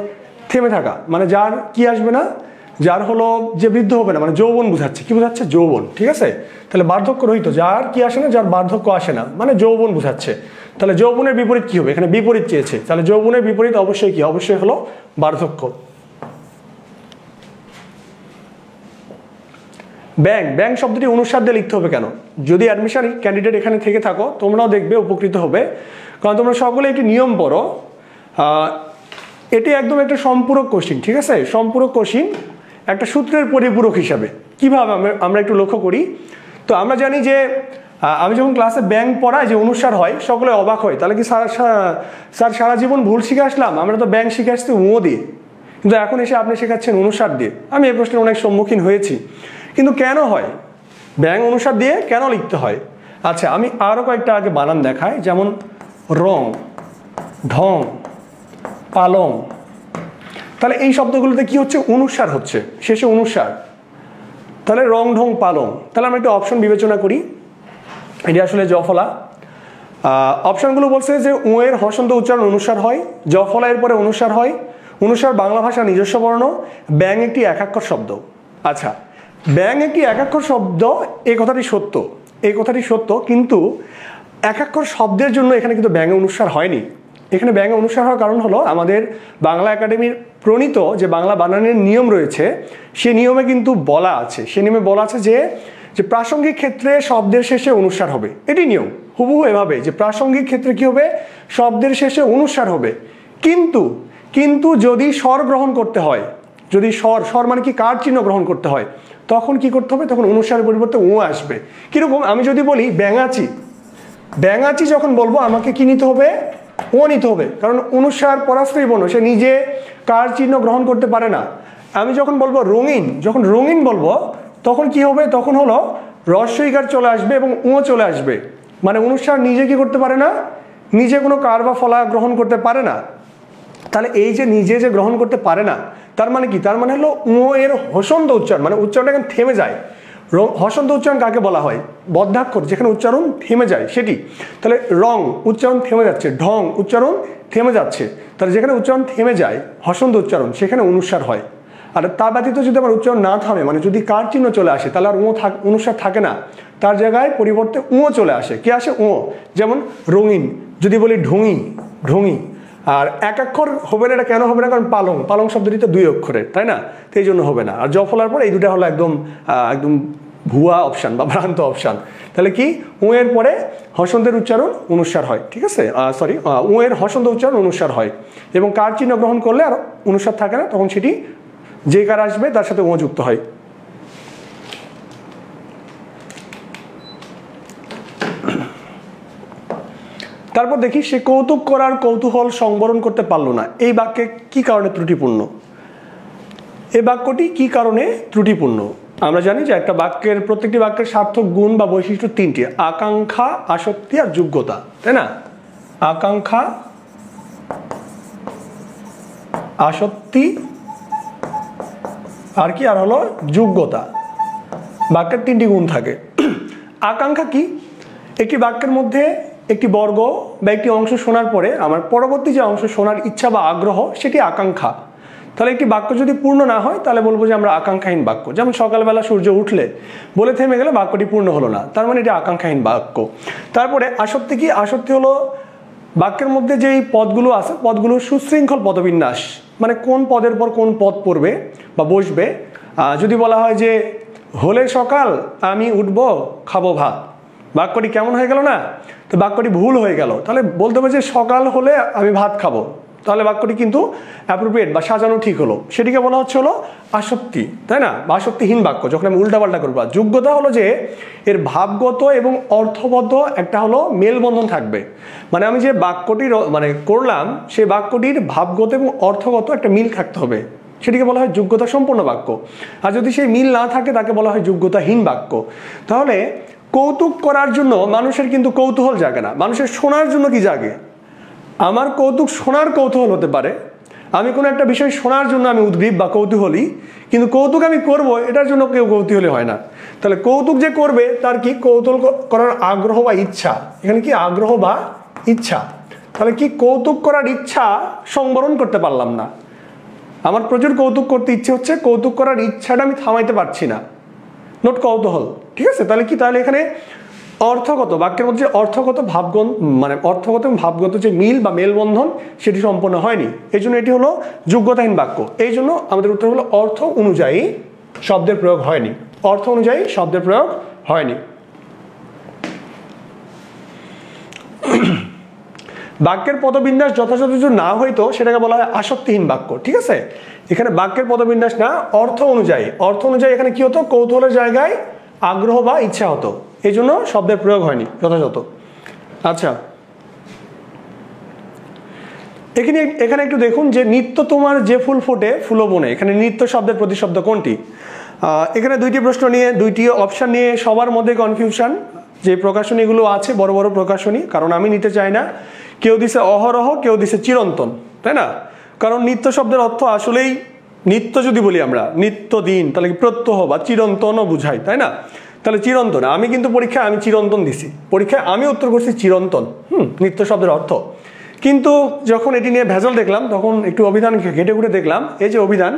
থেমে থাকা, মানে যার কি আসবে না, যার হলো যে বৃদ্ধ হবে না, মানে যৌবন বুঝাচ্ছে, কি বুঝাচ্ছে, যৌবন, ঠিক আছে। তাহলে বার্ধক্য রহিত, যার কি আসে না, যার বার্ধক্য আসে না, মানে যৌবন বুঝাচ্ছে। তাহলে যৌবনের বিপরীত কি হবে, এখানে বিপরীত চেয়েছে, তাহলে যৌবনের বিপরীত অবশ্যই কি, অবশ্যই হলো বার্ধক্য। ব্যাং, ব্যাং শব্দটি অনুসার দিয়ে লিখতে হবে কেন? যদি অ্যাডমিশন ক্যান্ডিডেট এখানে থেকে থাকো তোমরাও দেখবে, উপকৃত হবে, কারণ তোমরা সকলে একটি নিয়ম পড়ো। এটি একদম একটা সম্পূরক কোশ্চিন, ঠিক আছে, সম্পূরক কোশ্চিন একটা সূত্রের পরিপূরক হিসাবে। কিভাবে আমরা একটু লক্ষ্য করি। তো আমরা জানি যে আমি যখন ক্লাসে ব্যাং পড়াই যে অনুসার হয়, সকলে অবাক হয়, তাহলে কি স্যার সারা জীবন ভুল শিখে আসলাম, আমরা তো ব্যাং শিখে আসছি ও দিয়ে, কিন্তু এখন এসে আপনি শেখাচ্ছেন অনুসার দিয়ে। আমি এই প্রশ্নের অনেক সম্মুখীন হয়েছি, কিন্তু কেন হয় ব্যাং অনুসার দিয়ে কেন লিখতে হয়? আচ্ছা আমি আরও কয়েকটা আগে বানান দেখাই, যেমন রং, ঢং, পালং। তাহলে এই শব্দগুলোতে কি হচ্ছে, অনুসার হচ্ছে, শেষে অনুসার। তাহলে রং, ঢং, পালং। তাহলে আমরা একটা অপশন বিবেচনা করি, এটি আসলে জফলা। অপশনগুলো বলছে যে ও এর হর্ষন্ত উচ্চারণ অনুসার হয়, জফলা এর পরে অনুসার হয়, অনুসার বাংলা ভাষা নিজস্ব বর্ণ, ব্যাং একটি একাক্ষর শব্দ। আচ্ছা ব্যাং একটি একাক্ষর শব্দ, এই কথাটি সত্য, এই কথাটি সত্য, কিন্তু একাক্ষর শব্দের জন্য এখানে কিন্তু ব্যঙ্গ অনুস্বার হয়নি। এখানে ব্যঙ্গ অনুস্বার হওয়ার কারণ হলো আমাদের বাংলা একাডেমির প্রণীত যে বাংলা বানানের নিয়ম রয়েছে সে নিয়মে কিন্তু বলা আছে, সে নিয়মে বলা আছে যে প্রাসঙ্গিক ক্ষেত্রে শব্দের শেষে অনুস্বার হবে, এটি নিয়ম হুবহু এভাবে যে প্রাসঙ্গিক ক্ষেত্রে কি হবে, শব্দের শেষে অনুস্বার হবে। কিন্তু যদি স্বর গ্রহণ করতে হয়, যদি স্বর মানে কি কার চিহ্ন গ্রহণ করতে হয়, তখন কি করতে হবে, তখন অনুস্বারের পরিবর্তে ও আসবে। কিরকম, আমি যদি বলি ব্যাঙাচি যখন বলবো আমাকে কি নিতে হবে, ও নিতে হবে, কারণ অনুস্বার পরাশ্রয়ী বর্ণ, সে নিজে কার চিহ্ন গ্রহণ করতে পারে না। আমি যখন বলবো রঙিন বলবো তখন কি হবে, তখন হলো রস্বইকার চলে আসবে এবং ও চলে আসবে, মানে অনুস্বার নিজে কি করতে পারে না, নিজে কোনো কার বা ফলা গ্রহণ করতে পারে না। তাহলে এই যে নিজে যে গ্রহণ করতে পারে না, তার মানে কি, তার মানে হলো ও এর হসন্ত উচ্চারণ, মানে উচ্চারণটা এখন থেমে যায়। হসন্ত উচ্চারণ কাকে বলা হয়, বদ্ধাক্ষর যেখানে উচ্চারণ থেমে যায় সেটি। তাহলে রং উচ্চারণ থেমে যাচ্ছে, ঢং উচ্চারণ থেমে যাচ্ছে, তাহলে যেখানে উচ্চারণ থেমে যায় হসন্ত উচ্চারণ সেখানে অনুস্বার হয়। আর তা ব্যতীত যদি আমার উচ্চারণ না থামে, মানে যদি কার চিহ্ন চলে আসে, তাহলে আর অনুস্বার থাকে না, তার জায়গায় পরিবর্তে ও চলে আসে। কি আসে, ও। যেমন রঙিন, যদি বলি ঢঙি, আর একাক্ষর হবে না। এটা কেন হবে না, কারণ পালং শব্দটি তো 2 অক্ষরের, তাই না, তো এই জন্য হবে না। আর জ ফলার পর এই দুটা হলো একদম ভুয়া অপশান বা ভ্রান্ত অপশান। তাহলে কি, ও এর পরে হসন্তের উচ্চারণ অনুস্বার হয়, ঠিক আছে, ও এর হসন্ত উচ্চারণ অনুস্বার হয়, এবং কার চিহ্ন গ্রহণ করলে আর অনুস্বার থাকে না, তখন সেটি যে কার আসবে তার সাথে ও যুক্ত হয়। তারপর দেখি, সে কৌতুক করার কৌতূহল সংবরণ করতে পারলো না, এই বাক্যে কি কারণে ত্রুটিপূর্ণ, এই বাক্যটি কি কারণে ত্রুটিপূর্ণ। আমরা জানি যে একটা বাক্যের, প্রত্যেকটি বাক্যের সার্থক গুণ বা বৈশিষ্ট্য 3টি, আকাঙ্ক্ষা, আসক্তি আর যোগ্যতা, তাই না। আকাঙ্ক্ষা, আসক্তি আর কি, আর হলো যোগ্যতা। বাক্যের 3টি গুণ থাকে। আকাঙ্ক্ষা কি, একটি বাক্যের মধ্যে একটি বর্গ বা একটি অংশ শোনার পরে আমার পরবর্তী যে অংশ শোনার ইচ্ছা বা আগ্রহ, সেটি আকাঙ্ক্ষা। তাহলে একটি বাক্য যদি পূর্ণ না হয় তাহলে বলবো যে আমরা আকাঙ্ক্ষাহীন বাক্য। যেমন সকালবেলা সূর্য উঠলে বলে থেমে গেলে বাক্যটি পূর্ণ হলো না, তার মানে এটি আকাঙ্ক্ষাহীন বাক্য। তারপরে আসক্তি কি, আসক্তি হলো বাক্যের মধ্যে যেই পদগুলো আছে পদগুলোর সুশৃঙ্খল পদবিন্যাস, মানে কোন পদের পর কোন পদ পড়বে বা বসবে। যদি বলা হয় যে হলে সকাল আমি উঠবো খাবো ভাত, বাক্যটি কেমন হয়ে গেল না, তো বাক্যটি ভুল হয়ে গেল। তাহলে বলতে হবে যে সকাল হলে আমি ভাত খাবো, তাহলে বাক্যটি কিন্তু অ্যাপ্রোপ্রিয়েট বা সাজানো ঠিক হলো, সেটিকে বলা হচ্ছে হলো আসক্তি, তাই না, বা আসক্তিহীন বাক্য যখন আমি উল্টাপাল্টা করবো। যোগ্যতা হলো যে এর ভাবগত এবং অর্থবদ্ধ একটা হলো মেলবন্ধন থাকবে, মানে আমি যে বাক্যটি মানে করলাম সেই বাক্যটির ভাবগত এবং অর্থগত একটা মিল থাকতে হবে, সেটিকে বলা হয় যোগ্যতা সম্পন্ন বাক্য। আর যদি সেই মিল না থাকে তাকে বলা হয় যোগ্যতাহীন বাক্য। তাহলে কৌতুক করার জন্য মানুষের কিন্তু কৌতূহল জাগে না, মানুষের শোনার জন্য কি জাগে, আমার কৌতুক শোনার কৌতূহল হতে পারে, আমি কোনো একটা বিষয় শোনার জন্য আমি উদ্গ্রীব বা কৌতূহলী, কিন্তু কৌতুক আমি করব এটার জন্য কেউ কৌতূহলী হয় না। তাহলে কৌতুক যে করবে তার কি কৌতূহল করার আগ্রহ বা ইচ্ছা, এখানে কি আগ্রহ বা ইচ্ছা, তাহলে কি কৌতুক করার ইচ্ছা সংবরণ করতে পারলাম না, আমার প্রচুর কৌতুক করতে ইচ্ছে হচ্ছে, কৌতুক করার ইচ্ছাটা আমি থামাইতে পারছি না, নোট কৌতূহল, ঠিক আছে। তাহলে কি, তাহলে এখানে অর্থগত বাক্যের মধ্যে অর্থগত ভাবগণ মানে অর্থগত এবং ভাবগত যে মিল বা মেলবন্ধন সেটি সম্পন্ন হয়নি, এই জন্য এটি হলো যোগ্যতাহীন বাক্য। এই জন্য আমাদের উত্তর হলো অর্থ অনুযায়ী শব্দের প্রয়োগ হয়নি, অর্থ অনুযায়ী শব্দের প্রয়োগ হয়নি। বাক্যের পদবিন্যাস যথাযথ যদি না হইতো সেটাকে বলা হয় আসক্তিহীন বাক্য, ঠিক আছে। এখানে বাক্যের পদবিন্যাস না, অর্থ অনুযায়ী এখানে কি হতো, কৌতূহলের জায়গায় আগ্রহ বা ইচ্ছা হতো, এই জন্য শব্দের প্রয়োগ হয়নি যথাযথ। আচ্ছা, এখানে একটু দেখুন যে নিত্য তোমার যে ফুল ফোটে ফুলো বনে, এখানে নিত্য শব্দের প্রতিশব্দ কোনটি। এখানে 2টি প্রশ্ন নিয়ে 2টি অপশান নিয়ে সবার মধ্যে কনফিউশন। যে প্রকাশনীগুলো আছে বড় বড় প্রকাশনী, কারণ আমি নিতে চাই না, কেউ দিছে অহরহ, কেউ দিছে চিরন্তন, তাই না। কারণ নিত্য শব্দের অর্থ আসলেই নিত্য, যদি বলি আমরা নিত্য দিন তাহলে কি প্রত্যহ বা চিরন্তনও বুঝাই, তাই না। তাহলে চিরন্তন, আমি কিন্তু পরীক্ষায় আমি চিরন্তন দিছি, পরীক্ষায় আমি উত্তর করছি চিরন্তন, নিত্য শব্দের অর্থ। কিন্তু যখন এটি নিয়ে ভেজাল দেখলাম তখন একটু অভিধান ঘেটে ঘুরে দেখলাম, এই যে অভিধান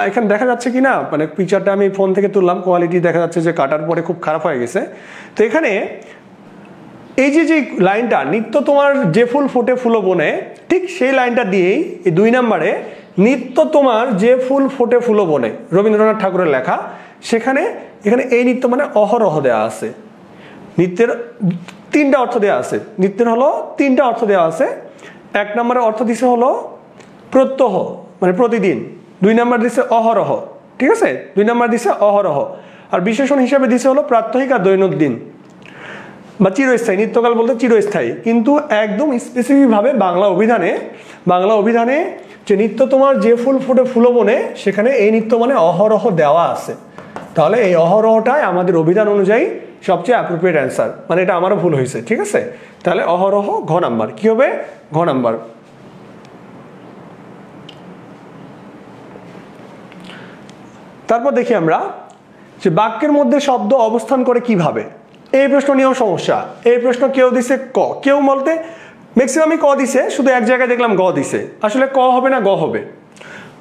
এখানে দেখা যাচ্ছে কি না, মানে পিকচারটা আমি ফোন থেকে তুললাম, কোয়ালিটি দেখা যাচ্ছে যে কাটার পরে খুব খারাপ হয়ে গেছে। তো এখানে এই যে লাইনটা নিত্য তোমার যে ফুল ফোটে ফুলো বনে, ঠিক সেই লাইনটা দিয়েই এই 2 নম্বরে নিত্য তোমার যে ফুল ফোটে ফুলো বনে, রবীন্দ্রনাথ ঠাকুরের লেখা, এখানে এই নিত্য মানে অহরহ দেওয়া আছে। নিত্যের 3টা অর্থ দেওয়া আছে, নিত্যের হলো 3টা অর্থ দেওয়া আছে। 1 নম্বরে অর্থ দিছে হলো প্রত্যহ মানে প্রতিদিন, 2 নম্বর দিছে অহরহ, ঠিক আছে, 2 নম্বর দিছে অহরহ, আর বিশেষণ হিসাবে দিছে হলো প্রাত্যহিক আর দৈনন্দিন বা চিরস্থায়ী। নিত্যকাল বলতে চিরস্থায়ী, কিন্তু একদম স্পেসিফিকভাবে বাংলা অভিধানে যে নিত্য তোমার যে ফুল ফোটে ফুলো বনে, সেখানে এই নিত্য মানে অহরহ দেওয়া আছে। তাহলে এই অহরহটাই আমাদের অভিধান অনুযায়ী সবচেয়ে অ্যাপ্রোপ্রিয়েট অ্যান্সার, মানে এটা আমারও ভুল হয়েছে, ঠিক আছে। তাহলে অহরহ ঘ নাম্বার, কি হবে ঘ নাম্বার। তারপর দেখি আমরা যে বাক্যের মধ্যে শব্দ অবস্থান করে কিভাবে। এই প্রশ্ন নিয়েও সমস্যা। এই প্রশ্ন কেউ দিছে ক, কেউ বলতে ম্যাক্সিমামই ক দিছে, শুধু এক জায়গায় দেখলাম গ দিছে। আসলে ক হবে না গ হবে,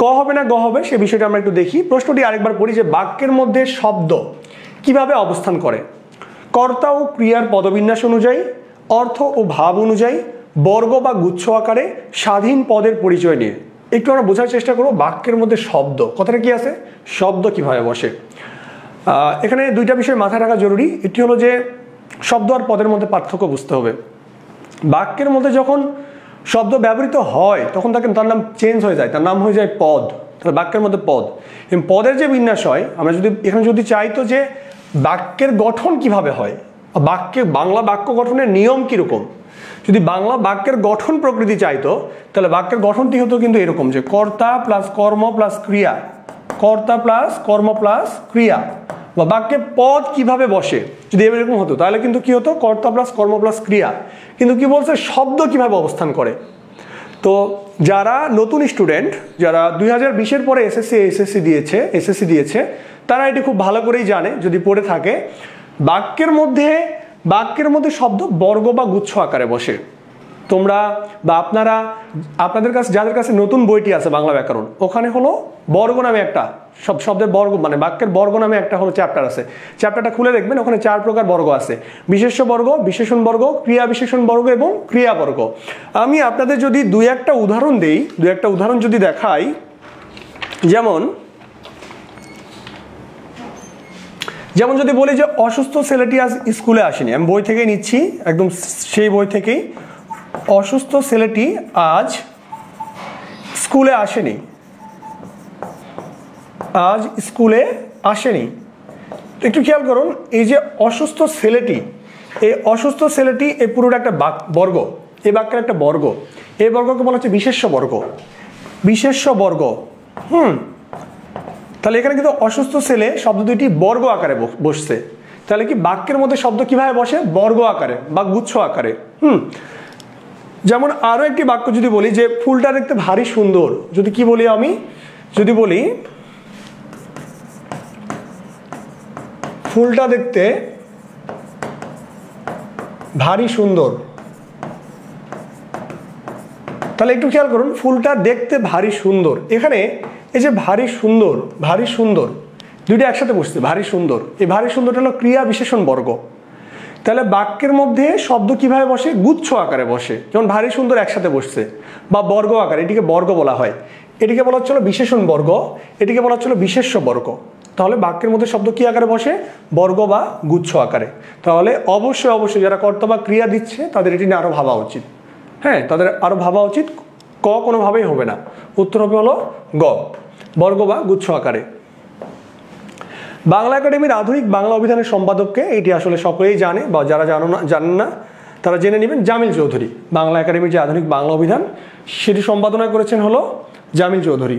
ক হবে না গ হবে, সে বিষয়টা আমরা একটু দেখি। প্রশ্নটি আরেকবার পড়ি যে বাক্যের মধ্যে শব্দ কিভাবে অবস্থান করে। কর্তা ও ক্রিয়ার পদবিন্যাস অনুযায়ী, অর্থ ও ভাব অনুযায়ী, বর্গ বা গুচ্ছ আকারে, স্বাধীন পদের পরিচয় নিয়ে। একটু আমরা বোঝার চেষ্টা করবো বাক্যের মধ্যে শব্দ কথাটা কি আছে, শব্দ কিভাবে বসে। এখানে 2টা বিষয় মাথায় রাখা জরুরি। একটি হলো যে শব্দ আর পদের মধ্যে পার্থক্য বুঝতে হবে। বাক্যের মধ্যে যখন শব্দ ব্যবহৃত হয় তখন তার নাম চেঞ্জ হয়ে যায়, তার নাম হয়ে যায় পদ। তাহলে বাক্যের মধ্যে পদ এবং পদের যে বিন্যাস হয়, আমরা এখানে যদি চাইতো যে বাক্যের গঠন কিভাবে হয়, বাংলা বাক্য গঠনের নিয়ম কিরকম, যদি বাংলা বাক্যের গঠন প্রকৃতি চাইতো, তাহলে বাক্যের গঠনটি হতো কিন্তু এরকম যে কর্তা প্লাস কর্ম প্লাস ক্রিয়া, কর্তা প্লাস কর্ম প্লাস ক্রিয়া। বা বাক্যে পদ কিভাবে বসে যদি এরকম হতো, তাহলে কিন্তু কি হতো কর্তা প্লাস কর্ম প্লাস ক্রিয়া। কিন্তু কি বলছে শব্দ কিভাবে অবস্থান করে। তো যারা নতুন স্টুডেন্ট, যারা 2020-এর পরে এসএসসি দিয়েছে, তারা এটি খুব ভালো করেই জানে যদি পড়ে থাকে। বাক্যের মধ্যে শব্দ বর্গ বা গুচ্ছ আকারে বসে। তোমরা বা আপনাদের কাছে যাদের কাছে নতুন বইটি আছে বাংলা ব্যাকরণ, ওখানে হলো বর্গ নামে একটা শব্দের বর্গ মানে বাক্যের বর্গ নামে একটা হলো চ্যাপ্টার আছে। চ্যাপ্টারটা খুলে দেখবেন, ওখানে 4 প্রকার বর্গ আছে: বিশেষ্য বর্গ, বিশেষণ বর্গ, ক্রিয়া বিশেষণ বর্গ এবং ক্রিয়া বর্গ। আমি আপনাদের যদি 2-1টা উদাহরণ দেই, 2-1টা উদাহরণ যদি দেখাই, যেমন যদি বলি যে অসুস্থ ছেলেটি আজ স্কুলে আসেনি, আমি বই থেকেই নিচ্ছি, একদম সেই বই থেকেই। অসুস্থ ছেলেটি আজ স্কুলে আসেনি, আজ স্কুলে আসেনি। একটু খেয়াল করুন, এই যে অসুস্থ ছেলেটি, এই পুরোটা একটা বর্গ, এই বাক্যের একটা বর্গ। এই বর্গকে বলা হচ্ছে বিশেষ্য বর্গ। তাহলে এখানে কিন্তু অসুস্থ ছেলে শব্দ দুইটি বর্গ আকারে বসছে। তাহলে কি বাক্যের মধ্যে শব্দ কিভাবে বসে, বর্গ আকারে বা গুচ্ছ আকারে। যেমন আরো একটি বাক্য যদি বলি যে ফুলটা দেখতে ভারী সুন্দর, যদি কি বলি আমি, যদি বলি ফুলটা দেখতে ভারী সুন্দর, তাহলে একটু খেয়াল করুন, ফুলটা দেখতে ভারী সুন্দর। এখানে এই যে ভারী সুন্দর দুইটা একসাথে বসছে, ভারী সুন্দর। এই ভারী সুন্দরটা হলো ক্রিয়া বিশেষণ বর্গ। তাহলে বাক্যের মধ্যে শব্দ কিভাবে বসে, গুচ্ছ আকারে বসে। যেমন ভারী সুন্দর একসাথে বসছে, বা বর্গ আকারে, এটিকে বর্গ বলা হয়। এটিকে বলা হচ্ছিল বিশেষণ বর্গ, এটিকে বলা হচ্ছিল বিশেষ্য বর্গ। তাহলে বাক্যের মধ্যে শব্দ কি আকারে বসে, বর্গ বা গুচ্ছ আকারে। তাহলে অবশ্যই যারা কর্তা বা ক্রিয়া দিচ্ছে তাদের এটি নিয়ে আরো ভাবা উচিত। তাদের আরো ভাবা উচিত। ক কোনোভাবেই হবে না, উত্তর হবে হলো গ, বর্গ বা গুচ্ছ আকারে। বাংলা একাডেমির আধুনিক বাংলা অভিধানের সম্পাদককে, এটি আসলে সকলেই জানে, বা যারা জানেন না তারা জেনে নেবেন, জামিল চৌধুরী। বাংলা একাডেমির যে আধুনিক বাংলা অভিধান সেটি সম্পাদনা করেছেন হলো জামিল চৌধুরী।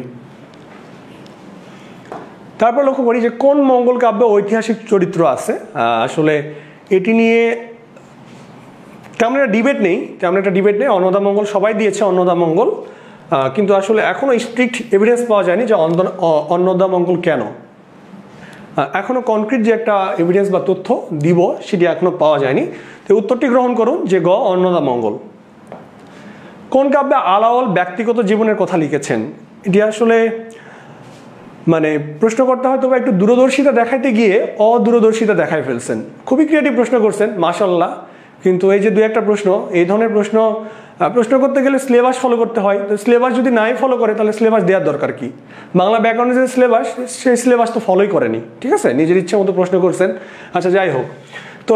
তারপর লক্ষ্য করি যে কোন মঙ্গল কাব্যে ঐতিহাসিক চরিত্র আছে। আসলে এটি নিয়ে তেমন একটা ডিবেট নেই। অন্নদামঙ্গল সবাই দিয়েছে, অন্নদামঙ্গল, কিন্তু আসলে এখনো স্ট্রিক্ট এভিডেন্স পাওয়া যায়নি যে অন্নদামঙ্গল কেন। এখনো কনক্রিট যে একটা এভিডেন্স বা তথ্য দিব সেটি এখনো পাওয়া যায়নি। তো উত্তরটি গ্রহণ করুন যে গ, অন্নদামঙ্গল। কোন কাব্যে আলাওল ব্যক্তিগত জীবনের কথা লিখেছেন। এটি আসলে মানে প্রশ্নকর্তা হয়তো একটু দূরদর্শিতা দেখাইতে গিয়ে অদূরদর্শিতা দেখায় ফেলছেন। খুবই ক্রিয়েটিভ প্রশ্ন করছেন, মাশাআল্লাহ। কিন্তু এই যে দুই একটা প্রশ্ন, এই ধরনের প্রশ্ন করতে গেলে সিলেবাস ফলো করতে হয়। তো সিলেবাস যদি নাই ফলো করে তাহলে সিলেবাস দেওয়ার দরকার কি? বাংলা ব্যাকরণের যে সিলেবাস, সেই সিলেবাস তো ফলোই করেনি, ঠিক আছে, নিজের ইচ্ছে মতো প্রশ্ন করছেন। আচ্ছা যাই হোক, তো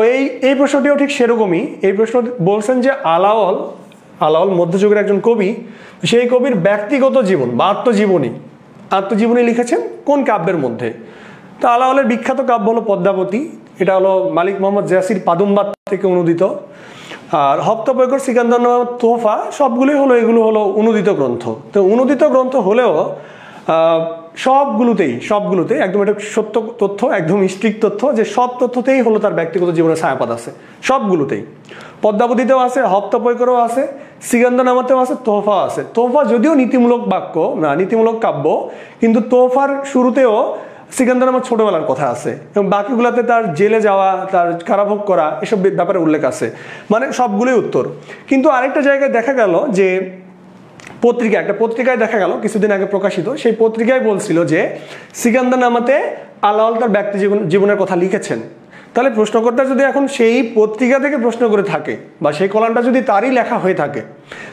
এই প্রশ্নটিও ঠিক সেরকমই। এই প্রশ্ন বলছেন যে আলাওল মধ্যযুগের একজন কবি, সেই কবির ব্যক্তিগত জীবন বা আত্মজীবনী লিখেছেন কোন কাব্যের মধ্যে? তো আলাওলের বিখ্যাত কাব্য হলো পদ্মাবতী, এটা হলো মালিক মোহাম্মদ জাসির পাদুম্বাদ থেকে অনুদিত। আর হপ্তপৈকর সিকান্দারনামা তোহফা এগুলো হলো অনুদিত গ্রন্থ। তো অনুদিত গ্রন্থ হলেও সবগুলোতেই একদম এটা সত্য তথ্য, একদম স্ট্রিক্ট তথ্য যে সব তথ্যতেই হলো তার ব্যক্তিগত জীবনের ছায়াপাত আছে, সবগুলোতেই। পদ্মাবতীতেও আছে, হপ্তপৈকরও আছে, সিকান্দারনামাতেও আছে, তোহফাও আছে। তোহফা যদিও নীতিমূলক কাব্য, কিন্তু তোহফার শুরুতেও সিকান্দারনামার ছোটবেলার কথা আছে এবং বাকিগুলোতে তার জেলে যাওয়া, তার কারাভোগ করা, এসব ব্যাপারে উল্লেখ আছে, মানে সবগুলোই উত্তর। কিন্তু আরেকটা জায়গায় দেখা গেল যে একটা পত্রিকায় দেখা গেল কিছুদিন আগে প্রকাশিত, সেই পত্রিকায় বলছিল যে সিকান্দারনামাতে আলাওল তার ব্যক্তি জীবনের কথা লিখেছেন। তাহলে প্রশ্নকর্তা যদি এখন সেই পত্রিকা থেকে প্রশ্ন করে থাকে বা সেই কলামটা যদি তারই লেখা হয়ে থাকে,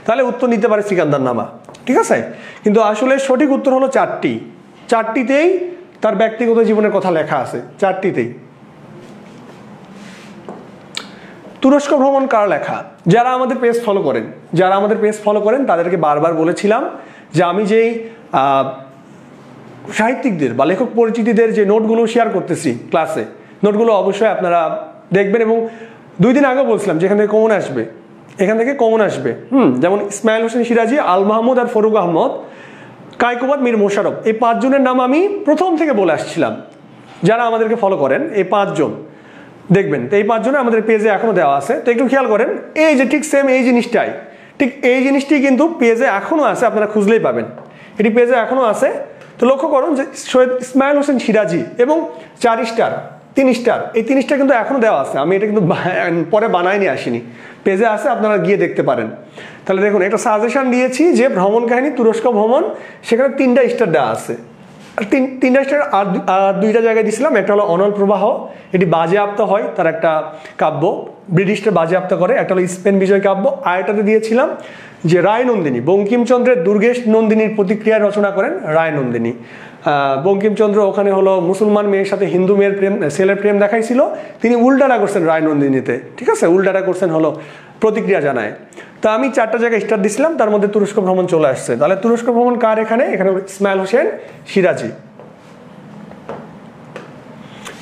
তাহলে উত্তর নিতে পারে সিকান্দারনামা, ঠিক আছে। কিন্তু আসলে সঠিক উত্তর হলো চারটিতেই তার ব্যক্তিগত জীবনের কথা লেখা আছে, চারটিতেই। তুরস্ক ভ্রমণ কার লেখা? যারা আমাদের পেজ ফলো করেন তাদেরকে বারবার বলেছিলাম যে আমি যেই সাহিত্যিকদের বা লেখক পরিচিতিদের যে নোটগুলো শেয়ার করতেছি ক্লাসে, নোটগুলো অবশ্যই আপনারা দেখবেন। এবং 2 দিন আগে বলছিলাম যে এখান থেকে কমন আসবে, যেমন ইসমাইল হোসেন সিরাজি, আল মাহমুদ আর ফরুক আহমদ, কায়কোবাদ, মীর মোশাররফ, এই 5 জনের নাম আমি প্রথম থেকে বলে আসছিলাম। যারা আমাদেরকে ফলো করেন এই 5 জন দেখবেন, তো এই 5 জনের আমাদের পেজে এখনো দেওয়া আছে। তো একটু খেয়াল করেন, এই যে ঠিক সেম এই জিনিসটি কিন্তু পেজে এখনো আছে, আপনারা খুঁজলেই পাবেন, এটি পেজে এখনো আছে। তো লক্ষ্য করুন যে সৈয়দ ইসমাইল হোসেন সিরাজি এবং 4 স্টার 3 স্টার, এই 3 স্টার কিন্তু এখনো দেওয়া আছে। আমি এটা কিন্তু পরে বানাই নিয়ে আসিনি, পেজে আছে, আপনারা গিয়ে দেখতে পারেন। তাহলে দেখুন, একটা সাজেশন দিয়েছি যে ভ্রমণ কাহিনী তুরস্ক ভ্রমণ, সেখানে 3টা স্টার দেওয়া আছে। আর 3টা স্টার আর 2টা জায়গায় দিয়েছিলাম। একটা হলো অনল প্রবাহ, এটি বাজেয়াপ্ত হয়, তার একটা কাব্য, ব্রিটিশরা বাজেয়াপ্ত করে। একটা হলো স্পেন বিজয় কাব্য। আর এটাতে দিয়েছিলাম যে রায় নন্দিনী, বঙ্কিমচন্দ্রের দুর্গেশ নন্দিনীর প্রতিক্রিয়া রচনা করেন রায় নন্দিনী। বঙ্কিমচন্দ্র ওখানে হলো মুসলমান মেয়ের সাথে হিন্দু মেয়ের ছেলের প্রেম দেখাইছিল, তিনি উল্টাটা করছেন রায় নন্দিনীতে, ঠিক আছে, উল্টাটা করছেন হলো প্রতিক্রিয়া জানায়। তা আমি 4টা জায়গায় স্টার দিছিলাম, তার মধ্যে তুরস্ক ভ্রমণ চলে আসছে। তাহলে তুরস্ক ভ্রমণ কার? এখানে ইসমাইল হোসেন সিরাজি।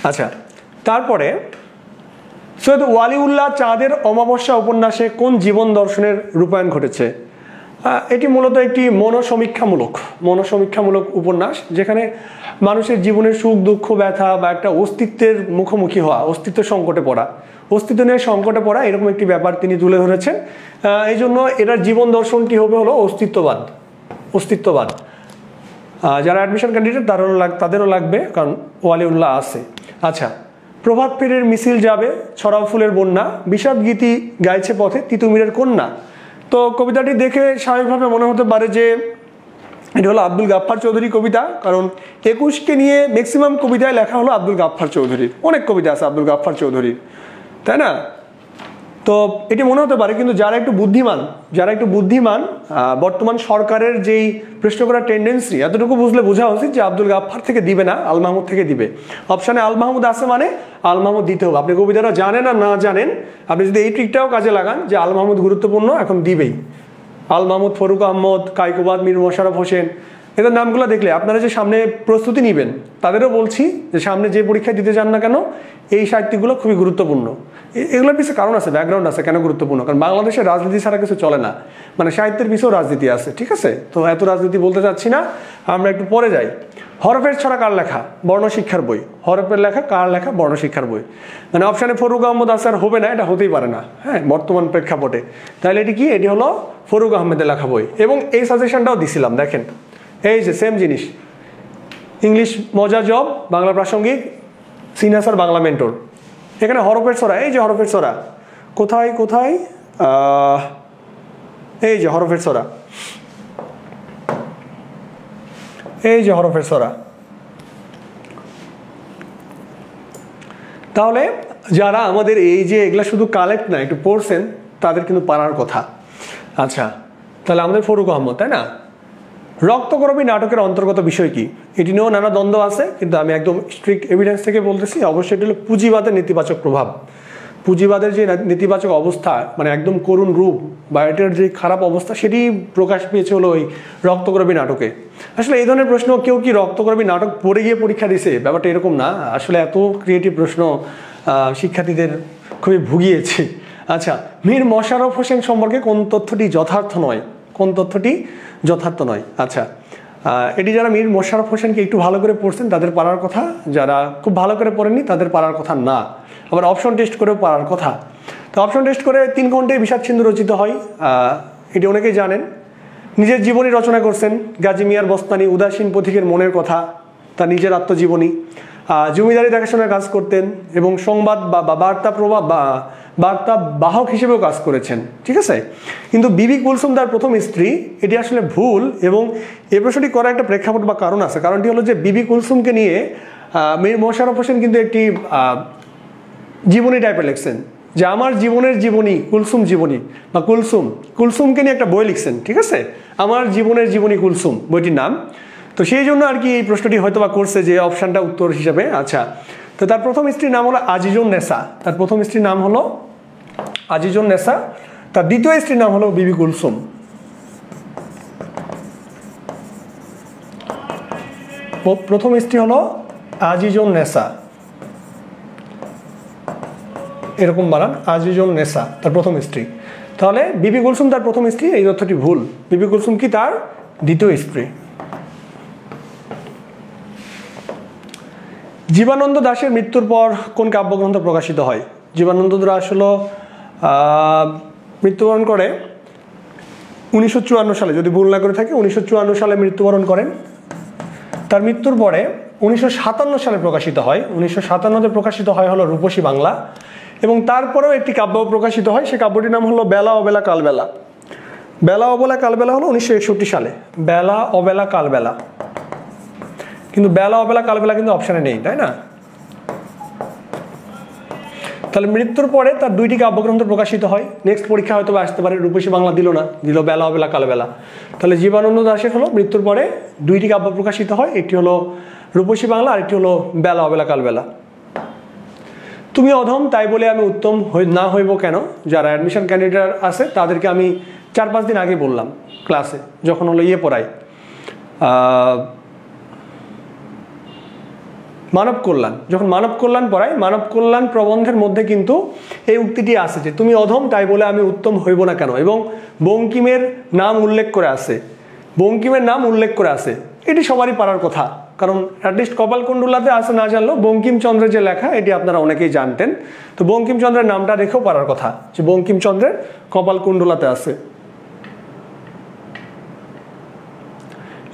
আচ্ছা, তারপরে সৈয়দ ওয়ালিউল্লাহ চাঁদের অমাবস্যা উপন্যাসে কোন জীবন দর্শনের রূপায়ণ ঘটেছে? এটি মূলত একটি মনোসমীক্ষামূলক উপন্যাস, যেখানে মানুষের জীবনের সুখ দুঃখ ব্যথা বা একটা অস্তিত্বের মুখোমুখি হওয়া, অস্তিত্ব নিয়ে সংকটে পড়া, এরকম একটি ব্যাপার তিনি তুলে ধরেছেন। এই জন্য এটার জীবন দর্শনটি হবে হলো অস্তিত্ববাদ। যারা অ্যাডমিশন ক্যান্ডিডেট তাদেরও লাগবে, কারণ ওয়ালিউল্লাহ আছে। আচ্ছা, প্রভাত ফেরির মিছিল যাবে, ছড়াও ফুলের বন্যা, বিষাদ গীতি গাইছে পথে তিতুমিরের কন্যা। তো কবিতাটি দেখে স্বাভাবিকভাবে মনে হতে পারে যে এটি হলো আব্দুল গাফফার চৌধুরী কবিতা, কারণ 21কে নিয়ে ম্যাক্সিমাম কবিতায় লেখা হলো আব্দুল গাফফার চৌধুরীর, অনেক কবিতা আছে আব্দুল গাফফার চৌধুরীর, তাই না? তো এটি মনে হতে পারে, কিন্তু যারা একটু বুদ্ধিমান বর্তমান সরকারের যেই প্রশ্ন করার টেন্ডেন্সি, এতটুকু বোঝা উচিত যে আব্দুল গাফফার থেকে দিবে না, আল মাহমুদ থেকে দিবে। অপশানে আল মাহমুদ আছে মানে আল মাহমুদ দিতে হবে। আপনি কবিতাটা জানেন আর না জানেন, আপনি যদি এই ট্রিকটাও কাজে লাগান যে আল মাহমুদ গুরুত্বপূর্ণ, এখন দিবেই। আল মাহমুদ, ফরুক আহমদ, কায়কোবাদ, মীর মোশাররফ হোসেন, এদের নামগুলো দেখলে আপনারা যে সামনে প্রস্তুতি নেবেন, তাদেরও বলছি যে সামনে যে পরীক্ষা দিতে যান না কেন, এই সাহিত্যগুলো খুবই গুরুত্বপূর্ণ। এগুলোর পিছনে কারণ আছে, ব্যাকগ্রাউন্ড আছে কেন গুরুত্বপূর্ণ, কারণ বাংলাদেশের রাজনীতি ছাড়া কিছু চলে না, মানে সাহিত্যের পিছনেও রাজনীতি আছে, ঠিক আছে। তো এত রাজনীতি বলতে চাচ্ছি না, আমরা একটু পরে যাই। হরফের ছড়া কার লেখা? বর্ণশিক্ষার বই। হরফের লেখা কার লেখা? বর্ণশিক্ষার বই। মানে অপশানে ফরুক আহমদ আসার হবে না, এটা হতেই পারে না, হ্যাঁ, বর্তমান প্রেক্ষাপটে। তাহলে এটি কি? এটি হলো ফরুক আহমেদের লেখা বই। এবং এই সাজেশনটাও দিছিলাম, দেখেন, এই যে সেম জিনিস, ইংলিশ মজা জব, বাংলা প্রাসঙ্গিক, সিনিয়র বাংলা মেন্টর। এখানে হরফের ছড়া, এই যে হরফের ছড়া, কোথায় এই যে হরফের ছড়া, এই যে হরফের ছড়া। তাহলে যারা আমাদের এই যে এগুলা শুধু কালেক্ট না একটু পড়ছেন তাদের কিন্তু পারার কথা। আচ্ছা, তাহলে আমাদের ফরুক আহমদ, তাই না? রক্তকরবী নাটকের অন্তর্গত বিষয় কি? এটি নিয়েও নানা দ্বন্দ্ব আছে, কিন্তু আমি একদম স্ট্রিক্ট এভিডেন্স থেকে বলতেছি, অবশ্যই এটি হলো পুঁজিবাদের নেতিবাচক প্রভাব। পুঁজিবাদের যে নেতিবাচক অবস্থা, মানে একদম করুণ রূপ বা এটার যে খারাপ অবস্থা, সেটি প্রকাশ পেয়েছে হলো ওই রক্তকরবী নাটকে। আসলে এই ধরনের প্রশ্ন কেউ কি রক্তকরবী নাটক পড়ে গিয়ে পরীক্ষা দিছে? ব্যাপারটা এরকম না। আসলে এত ক্রিয়েটিভ প্রশ্ন শিক্ষার্থীদের খুবই ভুগিয়েছে। আচ্ছা, মীর মশাররফ হোসেন সম্পর্কে কোন তথ্যটি যথার্থ নয়? কোন তথ্যটি যথার্থ নয়? আচ্ছা, এটি যারা মীর মশাররফ হোসেনকে একটু ভালো করে পড়ছেন তাদের পারার কথা, যারা খুব ভালো করে পড়েননি তাদের পারার কথা না। আবার অপশন টেস্ট করেও পারার কথা। তো অপশন টেস্ট করে 3 ঘন্টায় বিষাদ সিন্ধু রচিত হয়, এটি অনেকেই জানেন। নিজের জীবনী রচনা করছেন গাজী মিয়ার বস্তানি, উদাসীন পথিকের মনের কথা, তার নিজের আত্মজীবনী। জমিদারি দেখাশোনার কাজ করতেন এবং সংবাদ বা বার্তা প্রভাব বা বার্তা বাহক হিসেবেও কাজ করেছেন, ঠিক আছে? কিন্তু বিবি কুলসুম তার প্রথম স্ত্রী, এটি আসলে ভুল। এবং এই প্রশ্নটি করার একটা প্রেক্ষাপট বা কারণ আছে। কারণটি হলো যে বিবি কুলসুমকে নিয়ে মীর মশাররফ হোসেন কিন্তু একটি জীবনী টাইপের লিখছেন, যে আমার জীবনের জীবনী, কুলসুম জীবনী বা কুলসুমকে নিয়ে একটা বই লিখছেন, ঠিক আছে? আমার জীবনের জীবনী কুলসুম বইটির নাম। তো সেই জন্য আর কি এই প্রশ্নটি হয়তো বা করছে যে অপশানটা উত্তর হিসাবে। আচ্ছা, তো তার প্রথম স্ত্রীর নাম হলো আজিজুন নেসা। তার প্রথম স্ত্রীর নাম হলো আজিজুন নেসা। তার দ্বিতীয় স্ত্রীর নাম হলো বিবি কুলসুম। প্রথম স্ত্রী হলো আজিজুন নেসা, এরকম বানান, আজিজুন নেসা তার প্রথম স্ত্রী। তাহলে বিবি কুলসুম তার প্রথম স্ত্রী, এই তথ্যটি ভুল। বিবি কুলসুম কি তার দ্বিতীয় স্ত্রী। জীবানন্দ দাশের মৃত্যুর পর কোন কাব্যগ্রন্থ প্রকাশিত হয়? জীবানন্দ দাশ হলো মৃত্যুবরণ করে 1954 সালে, যদি ভুল না করে থাকে 1954 সালে মৃত্যুবরণ করেন। তার মৃত্যুর পরে 1957 সালে প্রকাশিত হয়। 1957-তে প্রকাশিত হয় হলো রূপসী বাংলা। এবং তারপরেও একটি কাব্য প্রকাশিত হয়, সে কাব্যটির নাম হলো বেলা অবেলা কালবেলা। বেলা অবেলা কালবেলা হলো 1961 সালে। বেলা অবেলা কালবেলা, কিন্তু বেলা অবেলা কালবেলা কিন্তু অপশানে নেই, তাই না? তাহলে মৃত্যুর পরে তার 2টি কাব্যগ্রন্থ প্রকাশিত হয়। নেক্সট পরীক্ষা হয়তো আসতে পারে, রূপসী বাংলা দিল না, দিল বেলা অবেলা কালবেলা। তাহলে জীবানন্দ দাশের হলো মৃত্যুর পরে 2টি কাব্য প্রকাশিত হয়, একটি হলো রূপসী বাংলা, আরেকটি হলো বেলা অবেলা কালবেলা। তুমি অধম তাই বলে আমি উত্তম না হইব কেন? যারা অ্যাডমিশন ক্যান্ডিডেট আছে তাদেরকে আমি 4-5 দিন আগে বললাম ক্লাসে, যখন হলো পড়াই মানব কল্যাণ, যখন মানব কল্যাণ পড়াই, মানব কল্যাণ প্রবন্ধের মধ্যে কিন্তু এই উক্তিটি আছে যে তুমি অধম তাই বলে আমি উত্তম হইব না কেন, এবং বঙ্কিমের নাম উল্লেখ করে আছে। বঙ্কিমের নাম উল্লেখ করে আছে, এটি সবারই পারার কথা। কারণ অ্যাটলিস্ট কপালকুণ্ডলাতে আছে, না জানলেও বঙ্কিমচন্দ্রের যে লেখা এটি আপনারা অনেকেই জানতেন। তো বঙ্কিমচন্দ্রের নামটা রেখেও পারার কথা যে বঙ্কিমচন্দ্রের কপালকুণ্ডলাতে আছে।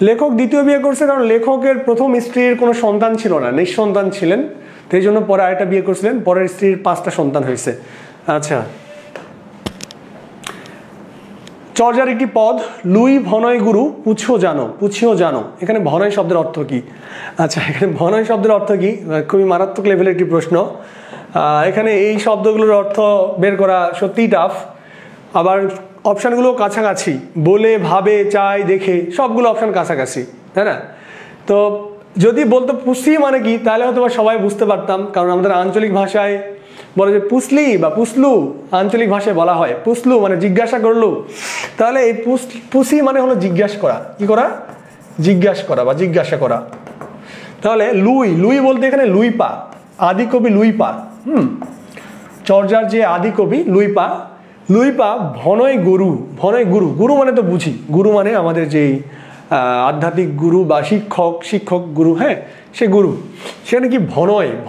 লেখক দ্বিতীয় বিয়ে করছে কারণ লেখকের প্রথম স্ত্রীর কোনো সন্তান ছিল না, নিঃসন্তান ছিলেন, তো এই জন্য পরে আরেকটা বিয়ে করছিলেন, পরের স্ত্রীর 5টা সন্তান হয়েছে। আচ্ছা, চর্যার একটি পদ লুই ভনয় গুরু পুছিও জানো, এখানে ভনয় শব্দের অর্থ কি? আচ্ছা, এখানে ভনয় শব্দের অর্থ কি? খুবই মারাত্মক লেভেলের একটি প্রশ্ন। এখানে এই শব্দগুলোর অর্থ বের করা সত্যিই টাফ। আবার অপশানগুলো কাছাকাছি, বলে, ভাবে, চাই, দেখে, সবগুলো অপশান কাছাকাছি, তাই না? তো যদি বলতো পুষি মানে কি, তাহলে হয়তো সবাই বুঝতে পারতাম। কারণ আমাদের আঞ্চলিক ভাষায় বলে যে পুসলি বা পুসলু, আঞ্চলিক ভাষায় বলা হয় পুসলু মানে জিজ্ঞাসা করলু। তাহলে এই পুষি মানে হলো জিজ্ঞাসা করা, কি করা? জিজ্ঞাসা করা বা জিজ্ঞাসা করা। তাহলে লুই বলতে এখানে লুইপা, আদি কবি লুইপা। চর্যার যে আদি কবি লুইপা ভনয় গুরু মানে তো বুঝি, গুরু মানে আমাদের যেই আধ্যাত্মিক গুরু বা শিক্ষক গুরু, হ্যাঁ, সে গুরু। সেখানে কি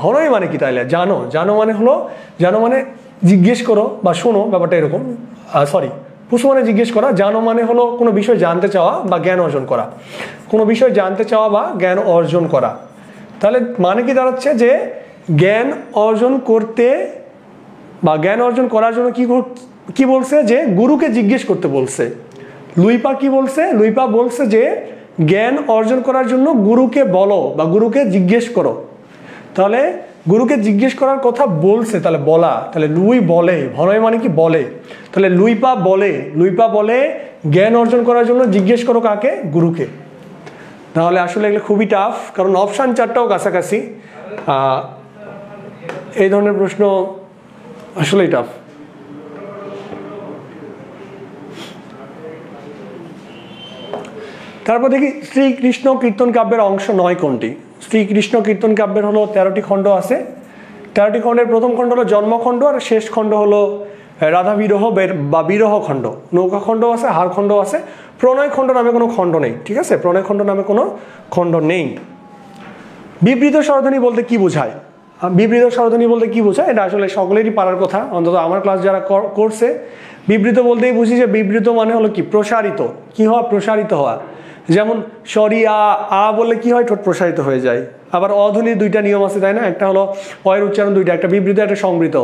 ভনয় মানে কি? তাইলে জানো মানে জিজ্ঞেস করো বা শোনো, ব্যাপারটা এরকম। পুষু মানে জিজ্ঞেস করা, জানো মানে হলো কোনো বিষয় জানতে চাওয়া বা জ্ঞান অর্জন করা, কোনো বিষয় জানতে চাওয়া বা জ্ঞান অর্জন করা। তাহলে মানে কি দাঁড়াচ্ছে যে জ্ঞান অর্জন করতে বা জ্ঞান অর্জন করার জন্য কি বলছে? যে গুরুকে জিজ্ঞেস করতে বলছে। লুইপা কি বলছে? লুইপা বলছে যে জ্ঞান অর্জন করার জন্য গুরুকে বলো বা গুরুকে জিজ্ঞেস করো। তাহলে গুরুকে জিজ্ঞেস করার কথা বলছে, তাহলে বলা, তাহলে লুই বলে, ভনয় মানে কি বলে, তাহলে লুইপা বলে, লুইপা বলে জ্ঞান অর্জন করার জন্য জিজ্ঞেস করো কাকে? গুরুকে। তাহলে আসলে এগুলো খুবই টাফ, কারণ অপশান চারটাও কাছাকাছি। এই ধরনের প্রশ্ন আসলেই টাফ। তারপর দেখি শ্রীকৃষ্ণ কীর্তন কাব্যের অংশ 9 কোনটি? শ্রীকৃষ্ণ কীর্তন কাব্যের হলো 13টি খণ্ড আছে। 13টি খণ্ডের প্রথম খণ্ড হলো জন্মখণ্ড, আর শেষ খণ্ড হলো রাধা বিরহ বা বিরহ খণ্ড। নৌকা খণ্ড আছে, হার খণ্ড আছে, প্রণয় খণ্ড নামে কোনো খণ্ড নেই। ঠিক আছে, প্রণয় খণ্ড নামে কোনো খণ্ড নেই। বিবৃত স্বরধ্বনি বলতে কি বোঝায়? বিবৃত স্বরধ্বনি বলতে কি বোঝায়, এটা আসলে সকলেরই পারার কথা, অন্তত আমার ক্লাস যারা করছে। বিবৃত বলতেই বুঝি যে বিবৃত মানে হলো কি? প্রসারিত। কি হওয়া? প্রসারিত হওয়া। যেমন সরি আ বললে কি হয়? ঠোঁট প্রসারিত হয়ে যায়। আবার অধ্বনির দুইটা নিয়ম আছে, তাই না? একটা হলো অয়ের উচ্চারণ দুইটা, একটা বিবৃত, একটা সংবৃত।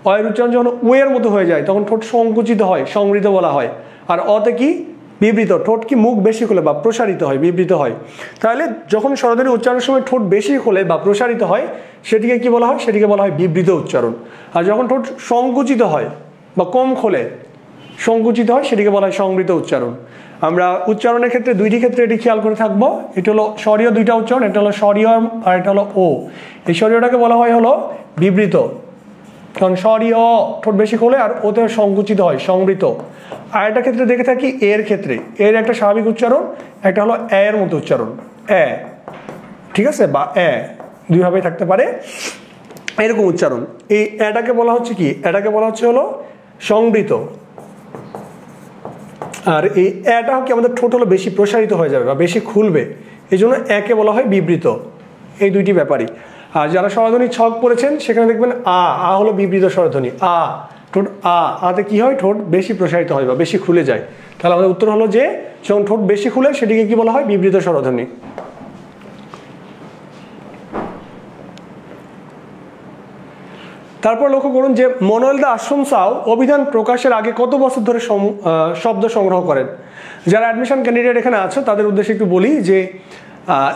অয়ের উচ্চারণ যখন ওয়ের মতো হয়ে যায় তখন ঠোঁট সংকুচিত হয়, সংবৃত বলা হয়। আর অতে কি? বিবৃত, ঠোঁট কি মুখ বেশি খোলে বা প্রসারিত হয়, বিবৃত হয়। তাহলে যখন স্বরধ্বনি উচ্চারণের সময় ঠোঁট বেশি খোলে বা প্রসারিত হয় সেটিকে কি বলা হয়? সেটিকে বলা হয় বিবৃত উচ্চারণ। আর যখন ঠোঁট সংকুচিত হয় বা কম খোলে, সংকুচিত হয়, সেটিকে বলা হয় সংবৃত উচ্চারণ। আমরা উচ্চারণের ক্ষেত্রে দুইটি ক্ষেত্রে এটি খেয়াল করে থাকবো। এটা হলো স্বরীয় দুইটা উচ্চারণ, এটা হলো স্বরীয় আর এটা হলো ও। এই স্বরীয়টাকে বলা হয় হলো বিবৃত, কারণ স্বরীয় ঠোঁট বেশি খোলে আর ওতে সংকুচিত হয়, সংবৃত। আর একটা ক্ষেত্রে দেখে থাকি এর ক্ষেত্রে, এর একটা স্বাভাবিক উচ্চারণ, একটা হলো এর মতো উচ্চারণ, এ। ঠিক আছে, বা এ দুইভাবেই থাকতে পারে, এরকম উচ্চারণ। এই এটাকে বলা হচ্ছে কি? এটাকে বলা হচ্ছে হলো সংবৃত। আর এই এটা কি? আমাদের ঠোঁট হলো বেশি প্রসারিত হয়ে যাবে বা বেশি খুলবে, এই জন্য একে বলা হয় বিবৃত। এই দুইটি ব্যাপারই। আর যারা স্বরধ্বনি ছক পড়েছেন সেখানে দেখবেন আ হলো বিবৃত স্বরধ্বনি। ঠোঁট আতে কি হয়? ঠোঁট বেশি প্রসারিত হয় বা বেশি খুলে যায়। তাহলে আমাদের উত্তর হলো যে যখন ঠোঁট বেশি খুলে সেটিকে কি বলা হয়? বিবৃত স্বরধ্বনি। তারপর লক্ষ্য করুন যে মনোয়েল দা আশ্রম সাউ অভিধান প্রকাশের আগে কত বছর ধরে শব্দ সংগ্রহ করেন? যারা অ্যাডমিশন ক্যান্ডিডেট এখানে আছো তাদের উদ্দেশ্যে একটু বলি যে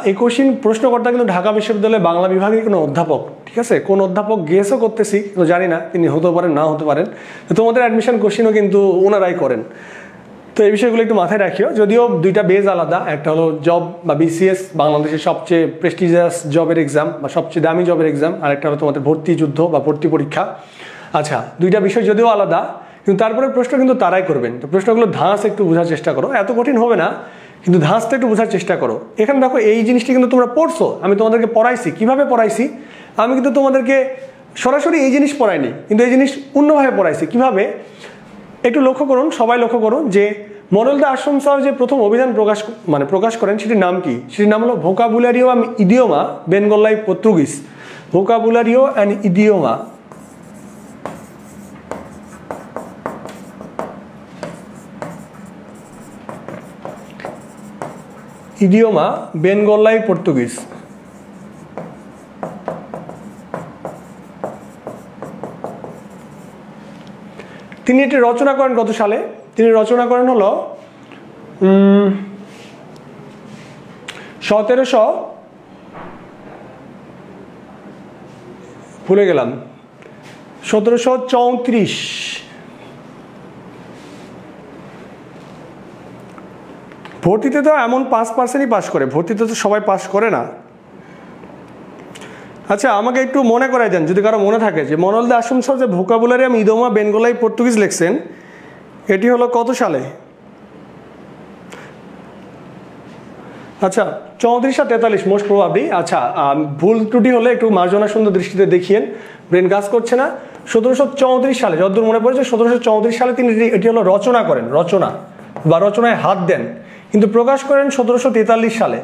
এই কোশ্চিন প্রশ্নকর্তা কিন্তু ঢাকা বিশ্ববিদ্যালয়ে বাংলা বিভাগের কোনো অধ্যাপক। ঠিক আছে, কোন অধ্যাপক গেসও করতেছি, কিন্তু জানি না, তিনি হতে পারেন না হতে পারেন। তো তোমাদের অ্যাডমিশন কোশ্চিনও কিন্তু ওনারাই করেন। তো এই বিষয়গুলো একটু মাথায় রাখিও। যদিও দুইটা বেজ আলাদা, একটা হলো জব বা বিসিএস, বাংলাদেশের সবচেয়ে প্রেস্টিজিয়াস জবের এক্সাম বা সবচেয়ে দামি জবের এক্সাম, আর একটা হলো তোমাদের ভর্তি যুদ্ধ বা ভর্তি পরীক্ষা। আচ্ছা, দুইটা বিষয় যদিও আলাদা, কিন্তু তারপরে প্রশ্ন কিন্তু তারাই করবেন। তো প্রশ্নগুলো ধাঁচ একটু বোঝার চেষ্টা করো, এত কঠিন হবে না, কিন্তু ধাঁচটা একটু বোঝার চেষ্টা করো। এখানে দেখো এই জিনিসটি কিন্তু তোমরা পড়ছো, আমি তোমাদেরকে পড়াইছি। কিভাবে পড়াইছি? আমি কিন্তু তোমাদেরকে সরাসরি এই জিনিস পড়াইনি, কিন্তু এই জিনিস অন্যভাবে পড়াইছি। কিভাবে? একটু লক্ষ্য করুন, সবাই লক্ষ্য করুন যে মনোয়েল দা আশ্রম সাউ যে প্রথম অভিধান প্রকাশ করেন সেটির নাম কি? সেটির নাম হলো ভোকাবুলারিও অ্যান্ড ইডিওমা বেনগল্লাই পর্তুগিজ। ভোকাবুলারিও অ্যান্ড ইডিওমা। ইডিওমা বেনগল্লাই পর্তুগিজ। তিনি এটি রচনা করেন কত সালে? তিনি রচনা করেন হলো 1700, ভুলে গেলাম, 1734। ভর্তিতে তো এমন 5%ই পাস করে, ভর্তিতে তো সবাই পাস করে না। আচ্ছা, আমাকে একটু মনে করাই দেন যদি কারো মনে থাকে যে মনোয়েল দা আশ্রম সাউ যে ভোকাবুলারিয়াম ইডিওমা বেনগল্লাই পর্তুগিজ লিখছেন, এটি হলো কত সালে? আচ্ছা, 34 আর 43 মোস্ট প্রবাবলি। আচ্ছা, ভুল ত্রুটি হলে একটু মার্জনা সুন্দর দৃষ্টিতে দেখিয়েন, ব্রেন কাজ করছে না। 1734 সালে, যতদূর মনে পড়েছে 1734 সালে তিনি এটি হলো রচনা করেন, রচনা বা রচনায় হাত দেন, কিন্তু প্রকাশ করেন 1743 সালে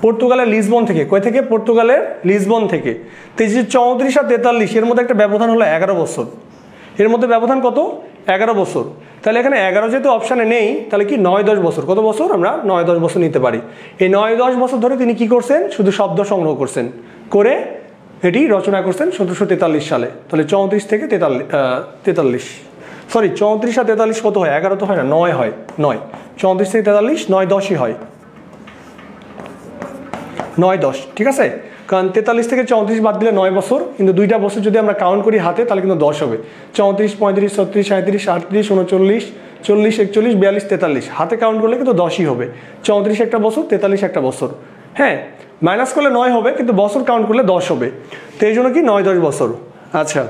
পর্তুগালের লিসবন থেকে। কই থেকে? পর্তুগালের লিসবন থেকে। তো এই যে 34 আর 43 এর মধ্যে একটা ব্যবধান হলো 11 বছর। এর মধ্যে ব্যবধান কত? 11 বছর। তাহলে এখানে 11 যেহেতু অপশানে নেই, তাহলে কি 9-10 বছর? কত বছর? আমরা 9-10 বছর নিতে পারি। এই 9-10 বছর ধরে তিনি কি করছেন? শুধু শব্দ সংগ্রহ করছেন, করে এটি রচনা করছেন 1743 সালে। তাহলে 34 থেকে 43, সরি 34 আর 43 কত হয়? 11 তো হয় না, 9 হয়। 9, 34 থেকে 43, 9-10ই হয়, 9-10। ঠিক আছে, কারণ 43 থেকে 34 বাদ দিলে 9 বছর, কিন্তু 2টা বছর যদি আমরা কাউন্ট করি হাতে তাহলে কিন্তু 10 হবে। 34, 35, 36, 37, 38, 39, 40, 41, 42, 43 হাতে কাউন্ট করলে কিন্তু 10ই হবে। 34 একটা বছর, 43 একটা বছর। হ্যাঁ, মাইনাস করলে 9 হবে, কিন্তু বছর কাউন্ট করলে 10 হবে। তো এই জন্য কি 9-10 বছর। আচ্ছা,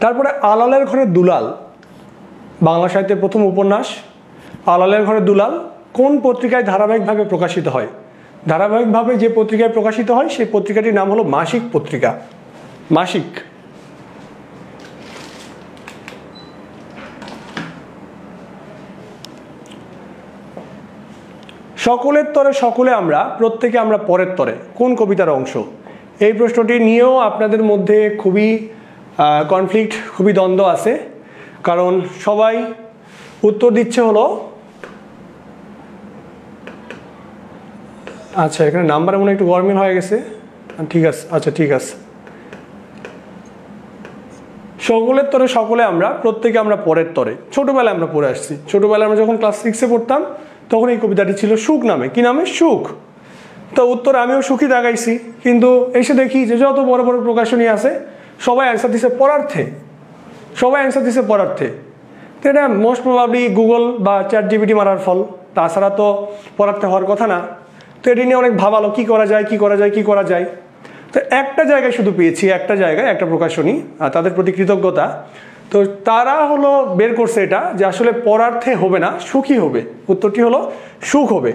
তারপরে আলালের ঘরে দুলাল, বাংলা সাহিত্যের প্রথম উপন্যাস আলালের ঘরে দুলাল কোন পত্রিকায় ধারাবাহিকভাবে প্রকাশিত হয়? ধারাবাহিকভাবে যে পত্রিকায় প্রকাশিত হয় সেই পত্রিকাটির নাম হলো মাসিক পত্রিকা। মাসিক। সকলের তরে সকলে আমরা, প্রত্যেকে আমরা পরের তরে কোন কবিতার অংশ? এই প্রশ্নটি নিয়েও আপনাদের মধ্যে খুবই কনফ্লিক্ট, খুবই দ্বন্দ্ব আছে, কারণ সবাই উত্তর দিচ্ছে হলো, আচ্ছা এখানে নাম্বারে মনে একটু গরমিল হয়ে গেছে, ঠিক আছে, আচ্ছা ঠিক আছে। সকলের তরে সকলে আমরা, প্রত্যেকে আমরা পরের তরে, ছোটবেলায় আমরা পড়ে আসছি। ছোটবেলায় আমরা যখন ক্লাস 6-এ পড়তাম তখন এই কবিতাটি ছিল সুখ নামে। কি নামে? সুখ। তো উত্তর আমিও সুখী দাগাইছি, কিন্তু এসে দেখি যে যত বড় বড় প্রকাশনী আছে সবাই অ্যান্সার দিছে পরার্থে, সবাই অ্যান্সার দিছে পরার্থে। তো এটা মোস্ট প্রবাবলি গুগল বা ChatGPT মারার ফল, তাছাড়া তো পরার্থে হওয়ার কথা না। তো এটি নিয়ে অনেক ভাবালো কি করা যায়, কি করা যায়, কি করা যায়। তো একটা জায়গায় শুধু পেয়েছি, একটা জায়গায় একটা প্রকাশনী, আর তাদের প্রতি কৃতজ্ঞতা। তো তারা হলো বের করছে এটা যে আসলে পরার্থে হবে না, সুখী হবে। উত্তরটি হলো সুখ হবে।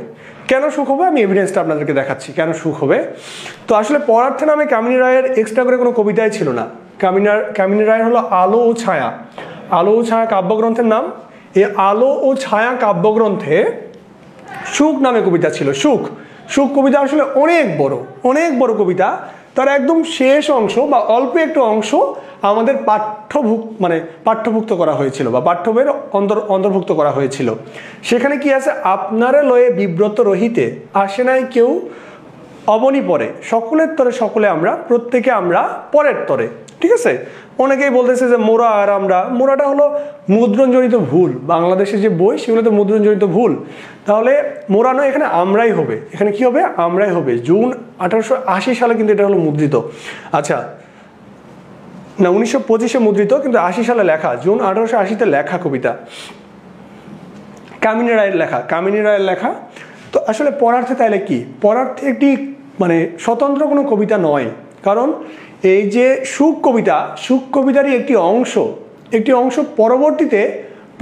কেন সুখ হবে আমি এভিডেন্সটা আপনাদেরকে দেখাচ্ছি কেন সুখ হবে। তো আসলে পরার্থে নামে কামিনী রায়ের এক্সট্রা করে কোনো কবিতাই ছিল না। কামিনী রায়ের হলো আলো ও ছায়া, আলো ও ছায়া কাব্যগ্রন্থের নাম। এই আলো ও ছায়া কাব্যগ্রন্থে সুখ নামে কবিতা ছিল। সুখ, সুখ কবিতা আসলে অনেক বড় কবিতা। তার একদম শেষ অংশ বা অল্প একটু অংশ আমাদের পাঠ্যভুক্ত করা হয়েছিল বা পাঠ্যবইয়ের অন্তর্ভুক্ত করা হয়েছিল। সেখানে কি আছে? আপনারে লয়ে বিব্রত রহিতে আসে নাই কেউ অবনী পরে, সকলের তরে সকলে আমরা, প্রত্যেকে আমরা পরের তরে। ঠিক আছে? অনেকেই বলতেছে যে মোরা আর আমরা, মোরাটা হলো মুদ্রণজনিত ভুল। বাংলাদেশের যে বই সেগুলোতে মুদ্রণজনিত ভুল। তাহলে মোরা নয়, এখানে আমরাই হবে। এখানে কি হবে? আমরাই হবে। জুন 1880 সালে কিন্তু এটা হলো মুদ্রিত। আচ্ছা না, 1925-এ মুদ্রিত, কিন্তু 80 সালে লেখা। জুন 1880-তে লেখা কবিতা, কামিনী রায়ের লেখা, কামিনী রায়ের লেখা। তো আসলে পরার্থে তাইলে কি? পরার্থে একটি স্বতন্ত্র কোনো কবিতা নয়, কারণ এই যে সুখ কবিতা, সুখ কবিতারই একটি অংশ পরবর্তীতে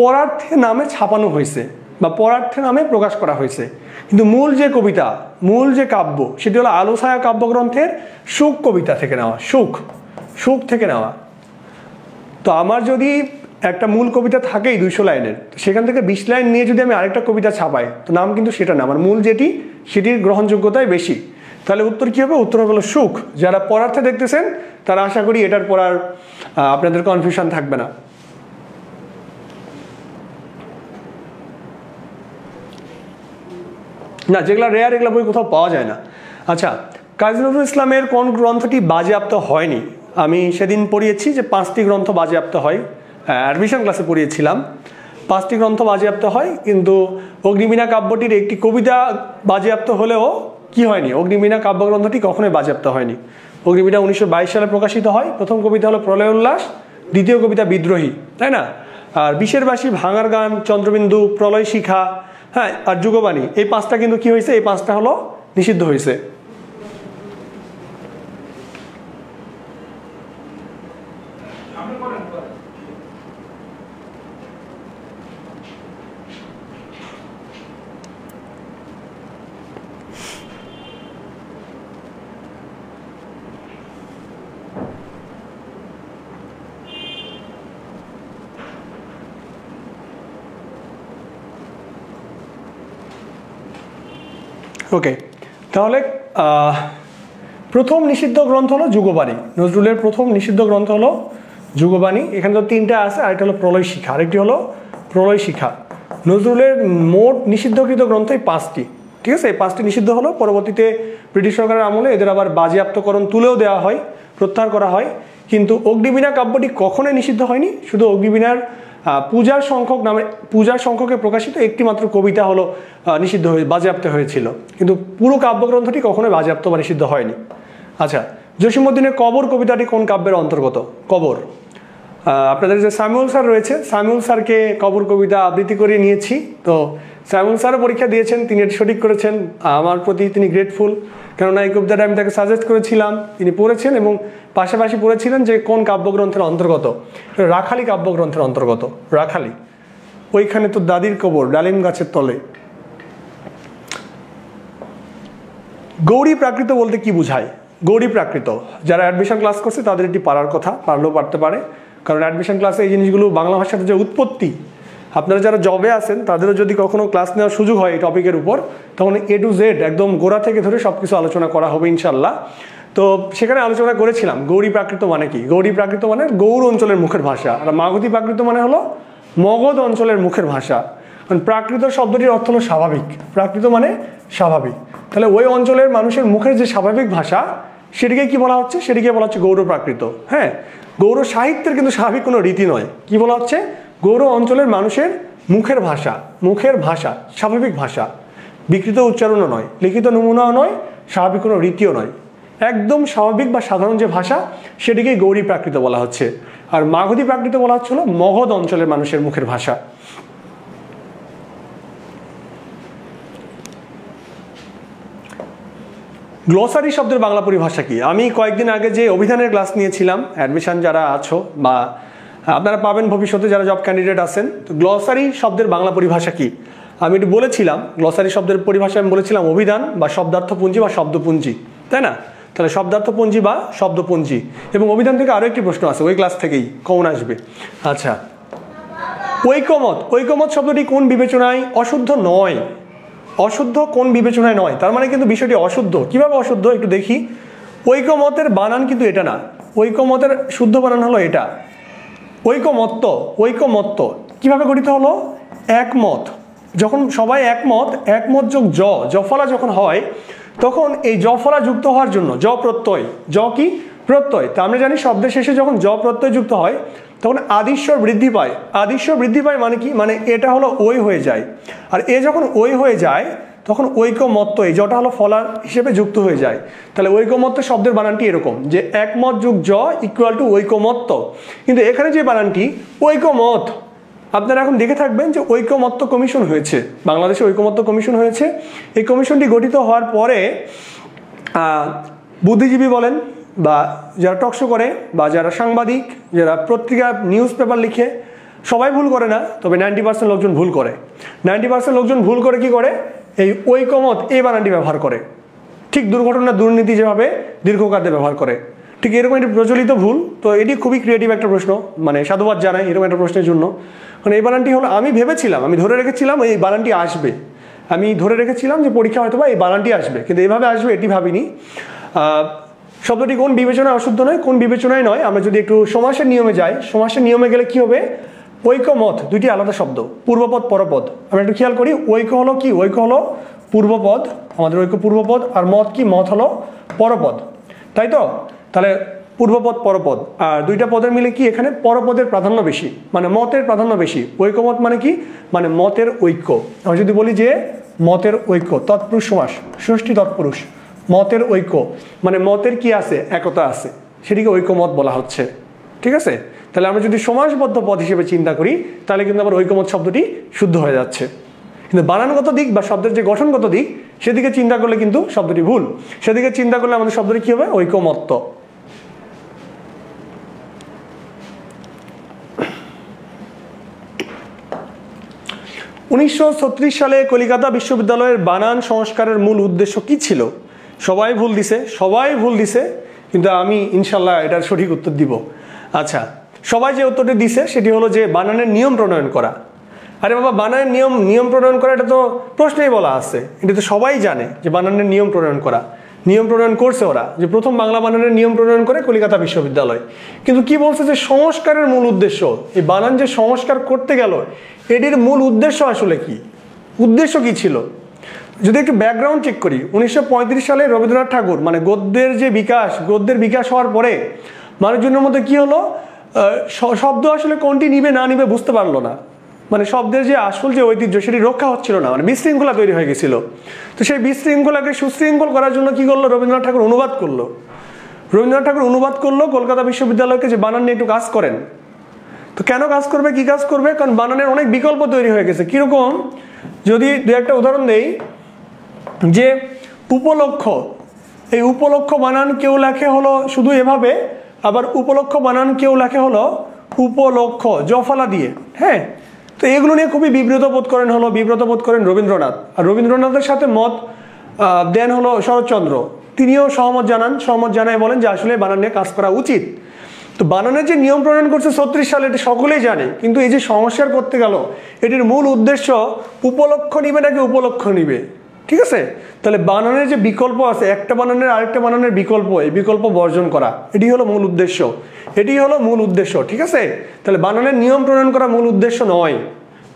পরার্থে নামে ছাপানো হয়েছে বা পরার্থে নামে প্রকাশ করা হয়েছে। কিন্তু মূল যে কবিতা, মূল যে কাব্য, সেটি হলো আলো ছায়া কাব্যগ্রন্থের সুখ কবিতা থেকে নেওয়া, সুখ থেকে নেওয়া। তো আমার যদি একটা মূল কবিতা থাকেই 200 লাইনের, সেখান থেকে 20 লাইন নিয়ে যদি আমি আরেকটা কবিতা ছাপাই, তো নাম কিন্তু সেটা না, আমার মূল যেটি সেটির গ্রহণযোগ্যতাই বেশি। তাহলে উত্তর কি হবে? উত্তর হলো সুখ। যারা পরার্থে দেখতেছেন তারা আশা করি এটার পর আর আপনাদের কনফিউশন থাকবে না। না, যেগুলো রেয়ার, এগুলো বই কোথাও পাওয়া যায় না। আচ্ছা, কাজী নজরুল ইসলামের কোন গ্রন্থটি বাজেয়াপ্ত হয়নি? আমি সেদিন পড়িয়েছি যে 5টি গ্রন্থ বাজেয়াপ্ত হয়, অ্যাডমিশন ক্লাসে পড়িয়েছিলাম। 5টি গ্রন্থ বাজেয়াপ্ত হয়, কিন্তু অগ্নিবীণা কাব্যটির একটি কবিতা বাজেয়াপ্ত হলেও কি হয়নি? অগ্নিবীণা কাব্যগ্রন্থটি কখনোই বাজেয়াপ্ত হয়নি। অগ্নিবীণা 1922 সালে প্রকাশিত হয়। প্রথম কবিতা হলো প্রলয় উল্লাস, দ্বিতীয় কবিতা বিদ্রোহী, তাই না? আর বিশের বাসী, ভাঙার গান, চন্দ্রবিন্দু, প্রলয় শিখা, হ্যাঁ, আর যুগবাণী, এই 5টা কিন্তু কি হয়েছে? এই 5টা হলো নিষিদ্ধ হয়েছে। ওকে, তাহলে প্রথম নিষিদ্ধ গ্রন্থ হলো যুগবাণী। নজরুলের প্রথম নিষিদ্ধ গ্রন্থ হলো যুগবাণী। এখানে তো 3টা আছে, আরেকটা হলো প্রলয় শিখা, আরেকটি হলো প্রলয় শিখা। নজরুলের মোট নিষিদ্ধকৃত গ্রন্থ এই 5টি। ঠিক আছে? এই 5টি নিষিদ্ধ হলো। পরবর্তীতে ব্রিটিশ সরকারের আমলে এদের আবার বাজেয়াপ্তকরণ তুলেও দেওয়া হয়, প্রত্যাহার করা হয়। কিন্তু অগ্নিবীণা কাব্যটি কখনোই নিষিদ্ধ হয়নি। শুধু অগ্নিবীণার পূজার সংখ্যকে প্রকাশিত একটি মাত্র কবিতা হলো নিষিদ্ধ হয়ে বাজেয়াপ্ত হয়েছিল, কিন্তু পুরো কাব্যগ্রন্থটি কখনোই বাজেয়াপ্ত বা নিষিদ্ধ হয়নি। আচ্ছা, জসীমউদ্দিনের কবর কবিতাটি কোন কাব্যের অন্তর্গত? কবর। আপনাদের যে স্যামুয়েল স্যার রয়েছে, স্যামুয়েল স্যারকে কবর কবিতা আবৃত্তি করে নিয়েছি, তো স্যামুয়েল স্যারও পরীক্ষা দিয়েছেন, তিনি এটি সঠিক করেছেন। আমার প্রতি তিনি গ্রেটফুল, কেননা এই কবিতাটা আমি তাকে সাজেস্ট করেছিলাম, তিনি পড়েছেন এবং পাশাপাশি পড়েছিলেন যে কোন কাব্যগ্রন্থের অন্তর্গত। রাখালি কাব্যগ্রন্থের অন্তর্গত। রাখালি, ওইখানে তো দাদির কবর ডালিম গাছের তলে। গৌরী প্রাকৃত বলতে কি বোঝায়? গৌরী প্রাকৃত যারা অ্যাডমিশন ক্লাস করছে তাদের এটি পারার কথা, পারলেও পারতে পারে, কারণ অ্যাডমিশন ক্লাসে এই জিনিসগুলো বাংলা ভাষার যে উৎপত্তি, আপনারা যারা জবে আছেন তাদেরও যদি কখনো ক্লাস নেওয়ার সুযোগ হয় এই টপিকের উপর, তখন A to Z একদম গোড়া থেকে ধরে সব কিছু আলোচনা করা হবে ইনশাল্লাহ। তো সেখানে আলোচনা করেছিলাম গৌরী প্রাকৃত মানে কি। গৌরী প্রাকৃত মানে গৌড় অঞ্চলের মুখের ভাষা, আর মাগধী প্রাকৃত মানে হলো মগধ অঞ্চলের মুখের ভাষা। কারণ প্রাকৃত শব্দটির অর্থ হলো স্বাভাবিক, প্রাকৃত মানে স্বাভাবিক, তাহলে ওই অঞ্চলের মানুষের মুখের যে স্বাভাবিক ভাষা সেটিকে কি বলা হচ্ছে? সেটিকে বলা হচ্ছে গৌড় প্রাকৃত। হ্যাঁ, গৌড় সাহিত্যের কিন্তু স্বাভাবিক কোনো রীতি নয়। কি বলা হচ্ছে? গৌড় অঞ্চলের মানুষের মুখের ভাষা, মুখের ভাষা, স্বাভাবিক ভাষা, বিকৃত উচ্চারণও নয়, লিখিত নমুনাও নয়, স্বাভাবিক কোনো রীতিও নয়, একদম স্বাভাবিক বা সাধারণ যে ভাষা সেটিকেই গৌরী প্রাকৃত বলা হচ্ছে। আর মাগধী প্রাকৃত বলা হচ্ছিল মগধ অঞ্চলের মানুষের মুখের ভাষা। গ্লোসারি শব্দের বাংলা পরিভাষা কি? আমি কয়েকদিন আগে যে অভিধানের ক্লাস নিয়েছিলাম, অ্যাডমিশন যারা আছো বা আপনারা পাবেন ভবিষ্যতে যারা জব ক্যান্ডিডেট আছেন, তো গ্লোসারি শব্দের বাংলা পরিভাষা কি আমি একটু বলেছিলাম। গ্লোসারি শব্দের পরিভাষা আমি বলেছিলাম অভিধান বা শব্দার্থপুঞ্জি বা শব্দপুঞ্জি, তাই না? তাহলে শব্দার্থপুঞ্জি বা শব্দপুঞ্জি। এবং অভিধান থেকে আরও একটি প্রশ্ন আছে, ওই ক্লাস থেকেই কমন আসবে। আচ্ছা, ঐকমত, ঐকমত শব্দটি কোন বিবেচনায় অশুদ্ধ নয়? অশুদ্ধ কোন বিবেচনায় নয়, তার মানে কিন্তু বিষয়টি অশুদ্ধ। কিভাবে অশুদ্ধ একটু দেখি। ঐকমতের বানান কিন্তু এটা না, ঐকমতের শুদ্ধ বানান হলো এটা, ঐকমত্য। ঐকমত্য কিভাবে গঠিত হলো? একমত। যখন সবাই একমত, একমত যোগ জফলা যখন হয়, তখন এই জফলা যুক্ত হওয়ার জন্য প্রত্যয়, কি প্রত্যয়, তা আমরা জানি শব্দের শেষে যখন প্রত্যয় যুক্ত হয় তখন আদিস্বর বৃদ্ধি পায়। আদিস্বর বৃদ্ধি পায় মানে কি? মানে এটা হলো ওই হয়ে যায়, আর এ যখন ওই হয়ে যায় তখন ঐকমত্য, এই জটা হলো ফলার হিসেবে যুক্ত হয়ে যায়। তাহলে ঐকমত্য শব্দের বানানটি এরকম যে একমত যোগ ইকুয়াল টু ঐকমত্য। কিন্তু এখানে যে বানানটি ঐকমত, আপনারা এখন দেখে থাকবেন যে ঐকমত্য কমিশন হয়েছে, বাংলাদেশে ঐকমত্য কমিশন হয়েছে। এই কমিশনটি গঠিত হওয়ার পরে বুদ্ধিজীবী বলেন বা যারা টকশো করে বা যারা সাংবাদিক, যারা পত্রিকা নিউজ পেপার লিখে, সবাই ভুল করে না, তবে 90% লোকজন ভুল করে। 90% লোকজন ভুল করে কি করে? এই ঐকমত এই বানানটি ব্যবহার করে, ঠিক দুর্ঘটনা দুর্নীতি যেভাবে দীর্ঘকালে ব্যবহার করে, ঠিক এরকম একটি প্রচলিত ভুল। তো এটি খুবই ক্রিয়েটিভ একটা প্রশ্ন, মানে সাধুবাদ জানাই এরকম একটা প্রশ্নের জন্য। মানে এই বানানটি হলো, আমি ভেবেছিলাম, আমি ধরে রেখেছিলাম এই বানানটি আসবে, আমি ধরে রেখেছিলাম যে পরীক্ষা হয়তো বা এই বানানটি আসবে, কিন্তু এইভাবে আসবে এটি ভাবিনি। শব্দটি কোন বিবেচনায় অশুদ্ধ নয়, কোন বিবেচনায় নয়, আমরা যদি একটু সমাসের নিয়মে যাই, সমাসের নিয়মে গেলে কি হবে? ঐকমত দুইটি আলাদা শব্দ, পূর্বপদ পরপদ। আমরা একটু খেয়াল করি, ঐক্য হলো কি? ঐক্য হলো পূর্বপদ, আমাদের ঐক্য পূর্বপদ, আর মত কি? মত হলো পরপদ, তাই তো? তাহলে পূর্বপদ পরপদ, আর দুইটা পদের মিলে কি এখানে পরপদের প্রাধান্য বেশি, মানে মতের প্রাধান্য বেশি। ঐকমত মানে কি? মানে মতের ঐক্য। আমরা যদি বলি যে মতের ঐক্য, তৎপুরুষ সমাস, ষষ্ঠী তৎপুরুষ, মতের ঐক্য মানে মতের কি আছে? একতা আছে, সেটিকে ঐকমত বলা হচ্ছে। ঠিক আছে? তাহলে আমরা যদি সমাসবদ্ধ পদ হিসেবে চিন্তা করি তাহলে কিন্তু আবার ঐকমত শব্দটি শুদ্ধ হয়ে যাচ্ছে। কিন্তু বানানগত দিক বা শব্দের যে গঠনগত দিক সেদিকে চিন্তা করলে কিন্তু শব্দটি ভুল। সেদিকে চিন্তা করলে আমাদের শব্দটি কি হবে? ঐকমত্য। (1936) সালে কলিকাতা বিশ্ববিদ্যালয়ের বানান সংস্কারের মূল উদ্দেশ্য কি ছিল? সবাই ভুল দিছে, কিন্তু আমি ইনশাল্লাহ এটার সঠিক উত্তর দিব। আচ্ছা, সবাই যে উত্তরটি দিছে সেটি হলো যে বানানের নিয়ম প্রণয়ন করা। আরে বাবা, বানানের নিয়ম প্রণয়ন করা এটা তো প্রশ্নেই বলা আছে, এটা তো সবাই জানে যে বানানের নিয়ম প্রণয়ন করা। নিয়ম প্রণয়ন করছে ওরা, যে প্রথম বাংলা বানানের নিয়ম প্রণয়ন করে কলিকাতা বিশ্ববিদ্যালয়। কিন্তু কি বলছে? যে সংস্কারের মূল উদ্দেশ্য, এই বানান যে সংস্কার করতে গেল এটির মূল উদ্দেশ্য আসলে কি? উদ্দেশ্য কি ছিল? যদি একটু ব্যাকগ্রাউন্ড চেক করি, 1935 সালে রবীন্দ্রনাথ ঠাকুর, মানে গদ্যের বিকাশ হওয়ার পরে মানুষজনের মধ্যে কি হলো? শব্দ আসলে কোনটি নিবে না নিবে বুঝতে পারলো না, মানে শব্দের যে আসল যে ঐতিহ্য সেটি রক্ষা হচ্ছিল না, মানে বিশৃঙ্খলা তৈরি হয়ে গেছিল। তো সেই বিশৃঙ্খলাকে সুশৃঙ্খল করার জন্য কি করলো, রবীন্দ্রনাথ ঠাকুর অনুবাদ করলো। রবীন্দ্রনাথ ঠাকুর অনুবাদ করলো কলকাতা বিশ্ববিদ্যালয়কে যে বানান নিয়ে একটু কাজ করেন। তো কেন কাজ করবে, কি কাজ করবে, কারণ বানানের অনেক বিকল্প তৈরি হয়ে গেছে। কিরকম, যদি দু একটা উদাহরণ দেই, যে উপলক্ষ, এই উপলক্ষ বানান কেউ লেখে হলো শুধু এভাবে, আবার উপলক্ষ বানান কেউ লেখে হলো উপলক্ষ জফলা দিয়ে। হ্যাঁ, তো এগুলো নিয়ে খুবই বিব্রত বোধ করেন রবীন্দ্রনাথ। আর রবীন্দ্রনাথের সাথে মত দেন হলো শরৎচন্দ্র, তিনিও সহমত জানায় বলেন যে আসলে বানান নিয়ে কাজ করা উচিত। তো বানানের যে নিয়ম প্রণয়ন করছে 36 সালে, এটা সকলেই জানে, কিন্তু এই যে সংস্কার করতে গেল, এটির মূল উদ্দেশ্য উপলক্ষ নিবে নাকি উপলক্ষ নিবে, ঠিক আছে? তাহলে বানানের যে বিকল্প আছে, একটা বানানের আরেকটা বানানের বিকল্প, এই বিকল্প বর্জন করা, এটি হলো মূল উদ্দেশ্য, ঠিক আছে? তাহলে বানানের নিয়ম প্রণয়ন করা মূল উদ্দেশ্য নয়।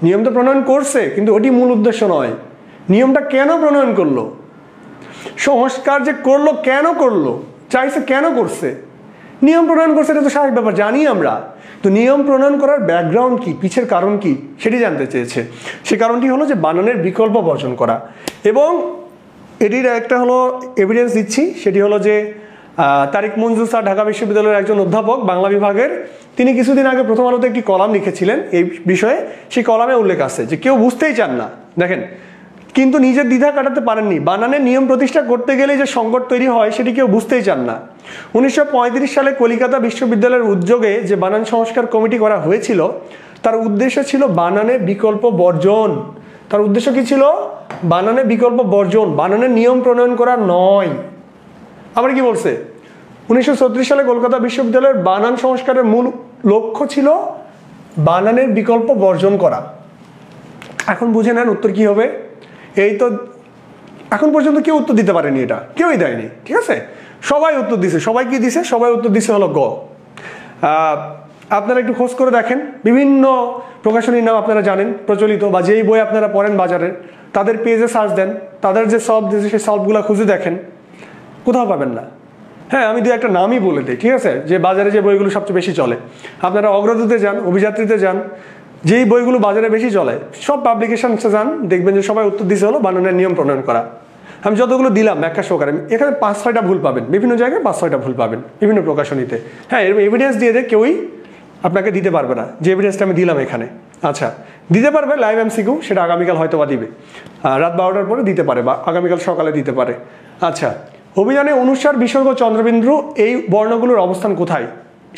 নিয়ম তো প্রণয়ন করছে, কিন্তু ওটি মূল উদ্দেশ্য নয়। নিয়মটা কেন প্রণয়ন করলো, সংস্কার যে করলো কেন করলো, চাইছে কেন করছে, নিয়ম প্রণয়ন করছে, এটা তো স্বাভাবিক ব্যাপার, জানি আমরা। তো নিয়ম প্রণয়ন করার ব্যাকগ্রাউন্ড কি, পিছের কারণ কি, সেটি জানতে চেয়েছে। সে কারণটি হলো যে বানানের বিকল্প বর্জন করা। এবং এটির একটা হলো এভিডেন্স দিচ্ছি, সেটি হলো যে তারিক মঞ্জুর স্যার, ঢাকা বিশ্ববিদ্যালয়ের একজন অধ্যাপক বাংলা বিভাগের, তিনি কিছুদিন আগে প্রথম আলোতে একটি কলাম লিখেছিলেন এই বিষয়ে। সেই কলামে উল্লেখ আছে যে কেউ বুঝতেই চান না, দেখেন, কিন্তু নিজের দ্বিধা কাটাতে পারেননি। বানানের নিয়ম প্রতিষ্ঠা করতে গেলে যে সংকট তৈরি হয় সেটি কেউ বুঝতেই চান না। 1935 সালে কলিকাতা বিশ্ববিদ্যালয়ের উদ্যোগে যে বানান সংস্কার কমিটি করা হয়েছিল, তার উদ্দেশ্য ছিল বানানের বিকল্প বর্জন। তার উদ্দেশ্য কি ছিল? বানানের বিকল্প বর্জন, বানানের নিয়ম প্রণয়ন করা নয়। আবার কি বলছে, 1936 সালে কলকাতা বিশ্ববিদ্যালয়ের বানান সংস্কারের মূল লক্ষ্য ছিল বানানের বিকল্প বর্জন করা। এখন বুঝে নেন উত্তর কি হবে। এই তো এখন পর্যন্ত কেউ উত্তর দিতে পারেনি, এটা কেউই দেয়নি, ঠিক আছে? সবাই উত্তর দিছে। সবাই কি দিছে? সবাই উত্তর দিছে হলো গ। আপনারা একটু খোঁজ করে দেখেন, বিভিন্ন প্রকাশনীর নাম আপনারা জানেন প্রচলিত, বা যেই বই আপনারা পড়েন বাজারের, তাদের পেজে সার্চ দেন, তাদের যে সলভ দিয়েছে সেই সলভগুলো খুঁজে দেখেন, কোথাও পাবেন না। হ্যাঁ, আমি দু একটা নামই বলে দিই, ঠিক আছে, যে বাজারে যে বইগুলো সবচেয়ে বেশি চলে। আপনারা অগ্রদূতে যান, অভিযাত্রীতে যান, যেই বইগুলো বাজারে বেশি চলে, সব পাবলিকেশনসে যান, দেখবেন যে সবাই উত্তর দিছে হলো বানানের নিয়ম প্রণয়ন করা। আমি যতগুলো দিলাম ব্যাখ্যা সহকারে, এখানে 5-6টা ভুল পাবেন, বিভিন্ন জায়গায় 5-6টা ভুল পাবেন বিভিন্ন প্রকাশনীতে। হ্যাঁ, এর এভিডেন্স দিয়ে কেউই আপনাকে দিতে পারবে না, যে এভিডেন্সটা আমি দিলাম এখানে। আচ্ছা, দিতে পারবে লাইভ এমসিকিউ, সেটা আগামীকাল হয়তো বা দিবে, রাত 12টার পরে দিতে পারে, বা আগামীকাল সকালে দিতে পারে। আচ্ছা, অভিধানে অনুসার, বিসর্গ, চন্দ্রবিন্দু এই বর্ণগুলোর অবস্থান কোথায়,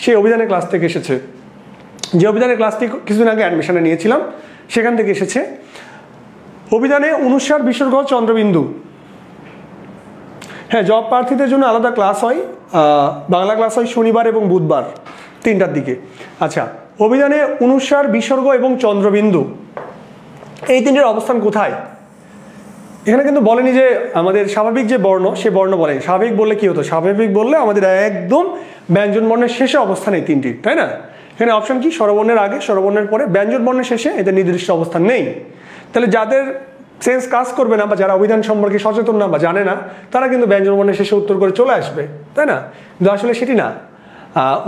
সেই অভিধানের ক্লাস থেকে এসেছে। যে অভিধানের ক্লাসটি কিছুদিন আগে অ্যাডমিশনে নিয়েছিলাম, সেখান থেকে এসেছে। অভিধানে অনুসার, বিসর্গ, চন্দ্রবিন্দু। হ্যাঁ, জব প্রার্থীদের জন্য আলাদা ক্লাস হয়, বাংলা ক্লাস হয় শনিবার এবং বুধবার 3টার দিকে। আচ্ছা, অভিধানে অনুসার, বিসর্গ এবং চন্দ্রবিন্দু এই তিনটির অবস্থান কোথায়? এখানে কিন্তু বলেনি যে আমাদের স্বাভাবিক যে বর্ণ, সে বর্ণ বলেনি। স্বাভাবিক বললে কি হতো? স্বাভাবিক বললে আমাদের একদম ব্যঞ্জন বর্ণের শেষে অবস্থান এই তিনটি, তাই না? এখানে অপশন কি? স্বরবর্ণের আগে, স্বরবর্ণের পরে, ব্যঞ্জন বর্ণের শেষে, এদের নির্দিষ্ট অবস্থান নেই। তাহলে যাদের সেন্স কাজ করবে না, বা যারা অভিধান সম্পর্কে সচেতন না বা জানে না, তারা কিন্তু ব্যঞ্জন বর্ণের শেষে উত্তর করে চলে আসবে, তাই না? কিন্তু আসলে সেটি না।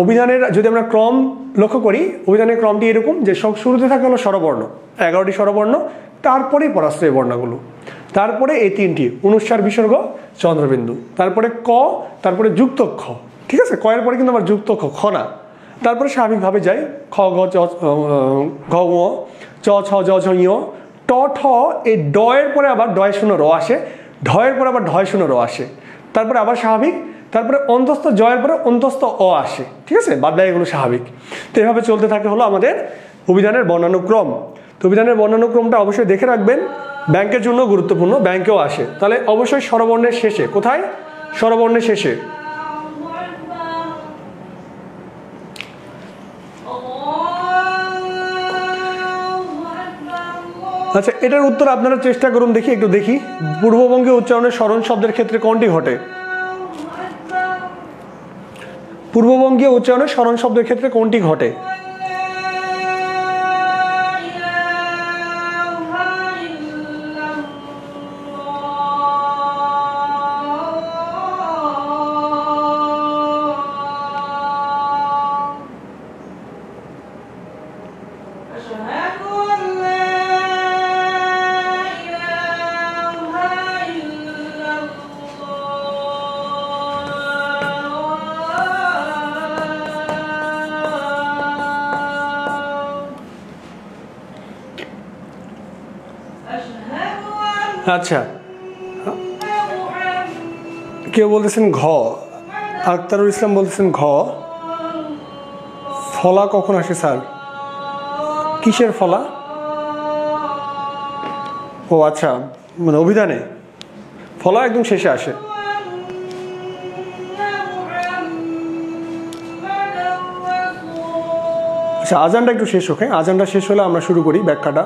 অভিধানের যদি আমরা ক্রম লক্ষ্য করি, অভিধানের ক্রমটি এরকম যে শুরুতে থাকে হলো স্বরবর্ণ, 11টি স্বরবর্ণ, তারপরেই পরাশ্রয়ী বর্ণগুলো, তারপরে এই তিনটি অনুসার, বিসর্গ, চন্দ্রবিন্দু, তারপরে ক, তারপরে যুক্ত খ, ঠিক আছে? ক এর পরে কিন্তু আবার যুক্ত খ, খ না। তারপরে স্বাভাবিকভাবে যাই খ, গ, চ, ঘ, ঙ, চ, ছ, জ, ঝ, ঞ, ট, ঠ। এই ড এর পরে আবার ডয় শূন্য র আসে, ঢ এর পরে আবার ঢয় শূন্য র আসে, তারপরে আবার স্বাভাবিক, তারপরে অন্তস্থ জয়ের পরে অন্তস্থ অ আসে, ঠিক আছে? বাদ বাকি এগুলো স্বাভাবিক। তো এভাবে চলতে থাকে হলো আমাদের অভিধানের বর্ণানুক্রম। তো অভিধানের বর্ণানুক্রমটা অবশ্যই দেখে রাখবেন, ব্যাংকের জন্য গুরুত্বপূর্ণ, ব্যাংকেও আসে। তাহলে অবশ্যই স্বরবর্ণের শেষে, কোথায়? স্বরবর্ণের শেষে। আচ্ছা, এটার উত্তর আপনারা চেষ্টা করুন, দেখি একটু দেখি। পূর্ববঙ্গে উচ্চারণের স্মরণ শব্দের ক্ষেত্রে কোনটি ঘটে? পূর্ববঙ্গীয় উচ্চারণের স্মরণ শব্দের ক্ষেত্রে কোনটি ঘটে? আচ্ছা, কেউ বলতেছেন ঘ, আক্তারুল ইসলাম বলতেছেন ঘ। ফলা কখন আসে স্যার? কিসের ফলা? ও আচ্ছা, মানে অভিধানে ফলা একদম শেষে আসে। আচ্ছা, আজানটা একটু শেষ হোক। হ্যাঁ, আজানটা শেষ হলে আমরা শুরু করি ব্যাখ্যাটা।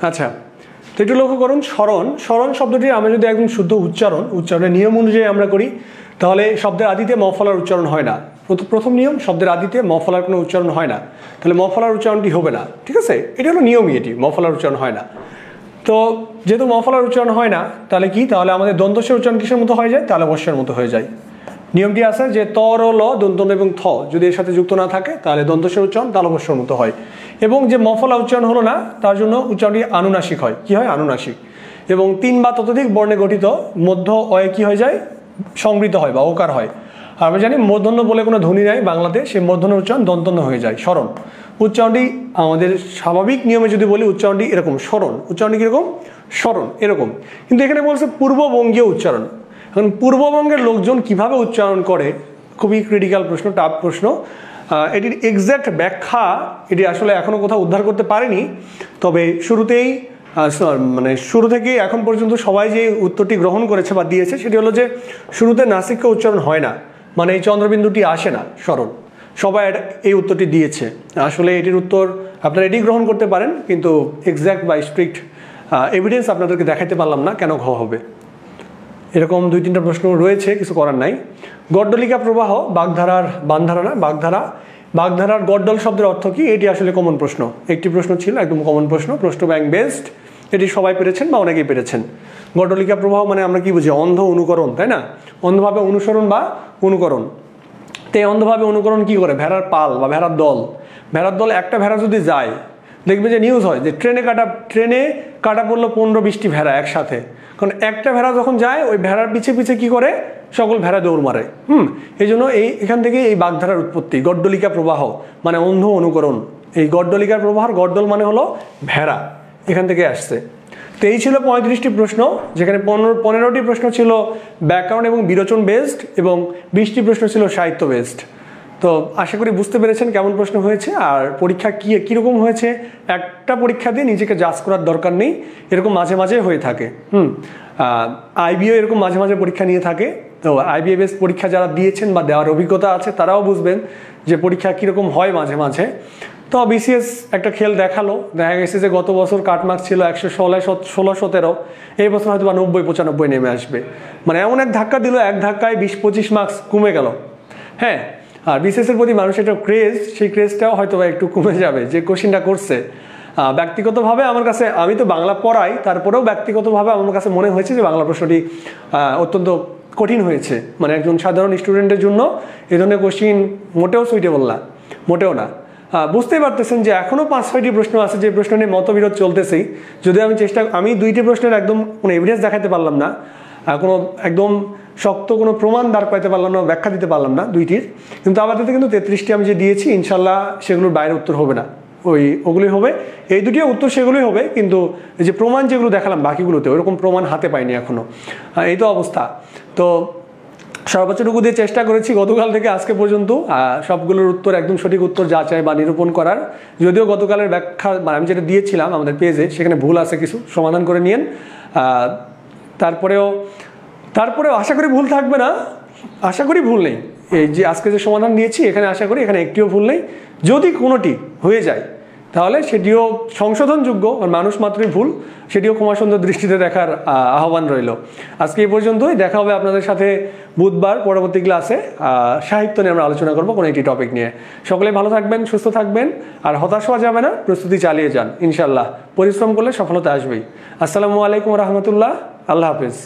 আচ্ছা, তো একটু লক্ষ্য করুন, স্মরণ। স্মরণ শব্দটি আমরা যদি একদম শুদ্ধ উচ্চারণের নিয়ম অনুযায়ী আমরা করি, তাহলে শব্দের আদিতে ম ফলার উচ্চারণ হয় না। প্রথম নিয়ম, শব্দের আদিতে ম ফলার কোনো উচ্চারণ হয় না, তাহলে ম ফলার উচ্চারণটি হবে না। ঠিক আছে, এটা হলো নিয়মই, এটি ম ফলার উচ্চারণ হয় না। তো যেহেতু ম ফলার উচ্চারণ হয় না, তাহলে কি, তাহলে আমাদের দন্তস্বর উচ্চারণ কিসের মতো হয়ে যায়? তালবস্যের মতো হয়ে যায়। নিয়মটি আছে যে ত, র, ল, দন্ত এবং থ যদি এর সাথে যুক্ত না থাকে, তাহলে দন্তস্বর উচ্চারণ তালবস্যর মতো হয়। এবং যে ম ফলা উচ্চারণ হলো না, তার জন্য উচ্চারণটি আনুনাসিক হয়। কি হয়? আনুনাসিক। এবং 3 বা ততোধিক বর্ণে গঠিত মধ্য অয়ে কি হয়ে যায়? সংবৃত হয় বা ওকার হয়। আর আমরা জানি মূর্ধন্য বলে কোনো ধ্বনি নাই বাংলাতে, সেই মূর্ধন্য উচ্চারণ দন্তন্য হয়ে যায়, স্মরণ। উচ্চারণটি আমাদের স্বাভাবিক নিয়মে যদি বলি, উচ্চারণটি এরকম, স্মরণ। উচ্চারণটি কীরকম? স্মরণ, এরকম। কিন্তু এখানে বলছে পূর্ববঙ্গীয় উচ্চারণ। এখন পূর্ববঙ্গের লোকজন কিভাবে উচ্চারণ করে, খুবই ক্রিটিক্যাল প্রশ্ন, টাফ প্রশ্ন। এটির এক্স্যাক্ট ব্যাখ্যা এটি আসলে এখনও কোথাও উদ্ধার করতে পারেনি। তবে শুরুতেই মানে শুরু থেকেই এখন পর্যন্ত সবাই যে উত্তরটি গ্রহণ করেছে বা দিয়েছে, সেটি হলো যে শুরুতে নাসিক্য উচ্চারণ হয় না, মানে এই চন্দ্রবিন্দুটি আসে না, স্মরণ। সবাই এই উত্তরটি দিয়েছে। আসলে এটির উত্তর আপনারা এটি গ্রহণ করতে পারেন, কিন্তু এক্স্যাক্ট বা স্ট্রিক্ট এভিডেন্স আপনাদেরকে দেখাতে পারলাম না কেন ঘ হবে। এরকম 2-3টা প্রশ্ন রয়েছে, কিছু করার নাই। গড্ডলিকা প্রবাহ বাগধারার বানধারা না, বাগধারার গড্ডল শব্দের অর্থ কি? এটি আসলে কমন প্রশ্ন, একটি প্রশ্ন ছিল, একদম কমন প্রশ্ন, প্রশ্ন ব্যাংক বেসড। এটি সবাই পেরেছেন বা অনেকেই পেরেছেন। গড্ডলিকা প্রবাহ মানে আমরা কি বুঝি? অন্ধ অনুকরণ, তাই না? অন্ধভাবে অনুসরণ বা অনুকরণ। তো এই অন্ধভাবে অনুকরণ কি করে? ভেড়ার পাল বা ভেড়ার দল, একটা ভেড়া যদি যায়, দেখবে যে নিউজ হয় যে ট্রেনে কাটা পড়লো 15-20টি ভেড়া একসাথে। কারণ একটা ভেড়া যখন যায়, ওই ভেড়ার পিছে পিছে কি করে? সকল ভেড়া দৌড় মারে। এই জন্য এখান থেকে এই বাগধারার উৎপত্তি। গড্ডলিকা প্রবাহ মানে অন্ধ অনুকরণ। এই গড্ডলিকার প্রবাহর গড্ডল মানে হলো ভেড়া, এখান থেকে আসছে। তো এই ছিল 35টি প্রশ্ন, যেখানে 15টি প্রশ্ন ছিল ব্যাকরণ এবং বিরোচন বেসড এবং 20টি প্রশ্ন ছিল সাহিত্য বেসড। তো আশা করি বুঝতে পেরেছেন কেমন প্রশ্ন হয়েছে আর পরীক্ষা কীরকম হয়েছে। একটা পরীক্ষা দিয়ে নিজেকে জাজ করার দরকার নেই, এরকম মাঝে মাঝে হয়ে থাকে। আইবিও এরকম মাঝে মাঝে পরীক্ষা নিয়ে থাকে। তো আইবিএ বেস পরীক্ষা যারা দিয়েছেন বা দেওয়ার অভিজ্ঞতা আছে, তারাও বুঝবেন যে পরীক্ষা কীরকম হয় মাঝে মাঝে। তো বিসিএস একটা খেল দেখালো, দেখা গেছে যে গত বছর কাটমার্কস ছিল 116-17, এই বছর হয়তো বা 90-95 নেমে আসবে। মানে এমন এক ধাক্কা দিল, এক ধাক্কায় 20-25 মার্কস কমে গেল। হ্যাঁ, আর বিসিএসের প্রতি মানুষের একটা ক্রেজ, সেই ক্রেজটাও হয়তো বা একটু কমে যাবে যে কোশ্চিনটা করছে। ব্যক্তিগতভাবে আমার কাছে, আমি তো বাংলা পড়াই, তারপরেও ব্যক্তিগতভাবে আমার কাছে মনে হয়েছে যে বাংলা প্রশ্নটি অত্যন্ত কঠিন হয়েছে, মানে একজন সাধারণ স্টুডেন্টের জন্য এই ধরনের কোশ্চিন মোটেও সুইটেবল না, মোটেও না। বুঝতেই পারতেছেন যে এখনও 5-6টি প্রশ্ন আছে যে প্রশ্ন নিয়ে মতবিরোধ চলতেছেই। যদি আমি 2টি প্রশ্নের একদম কোনো এভিডেন্স দেখাতে পারলাম না, কোনো একদম শক্ত কোনো প্রমাণ দাঁড় পাইতে পারলাম না, ব্যাখ্যা দিতে পারলাম না 2টির, কিন্তু আপাতত কিন্তু 33টি আমি যে দিয়েছি ইনশাল্লাহ সেগুলোর বাইরে উত্তর হবে না, ওগুলোই হবে। এই 2টিও উত্তর সেগুলোই হবে, কিন্তু এই যে প্রমাণ যেগুলো দেখালাম বাকিগুলোতে ওইরকম প্রমাণ হাতে পাইনি এখনও। এই তো অবস্থা। তো সর্বোচ্চটুকু দিয়ে চেষ্টা করেছি গতকাল থেকে আজকে পর্যন্ত সবগুলোর উত্তর একদম সঠিক উত্তর যাচাই বা নিরূপণ করার। যদিও গতকালের ব্যাখ্যা মানে আমি যেটা দিয়েছিলাম আমাদের পেজে সেখানে ভুল আছে, কিছু সমাধান করে নিয়েন। তারপরেও আশা করি ভুল থাকবে না, আশা করি ভুল নেই। এই যে আজকে যে সমাধান দিয়েছি এখানে আশা করি এখানে একটিও ভুল নেই। যদি কোনোটি হয়ে যায় তাহলে সেটিও সংশোধনযোগ্য, মানুষ মাত্রই ভুল, সেটিও ক্ষমাসুন্দর দৃষ্টিতে দেখার আহ্বান রইল। আজকে এই পর্যন্তই, দেখা হবে আপনাদের সাথে বুধবার পরবর্তী ক্লাসে। সাহিত্য নিয়ে আমরা আলোচনা করবো কোনো একটি টপিক নিয়ে। সকলে ভালো থাকবেন, সুস্থ থাকবেন, আর হতাশ হওয়া যাবে না, প্রস্তুতি চালিয়ে যান। ইনশাল্লাহ পরিশ্রম করলে সফলতা আসবেই। আসসালামু আলাইকুম রহমতুল্লাহ, আল্লাহ হাফিজ।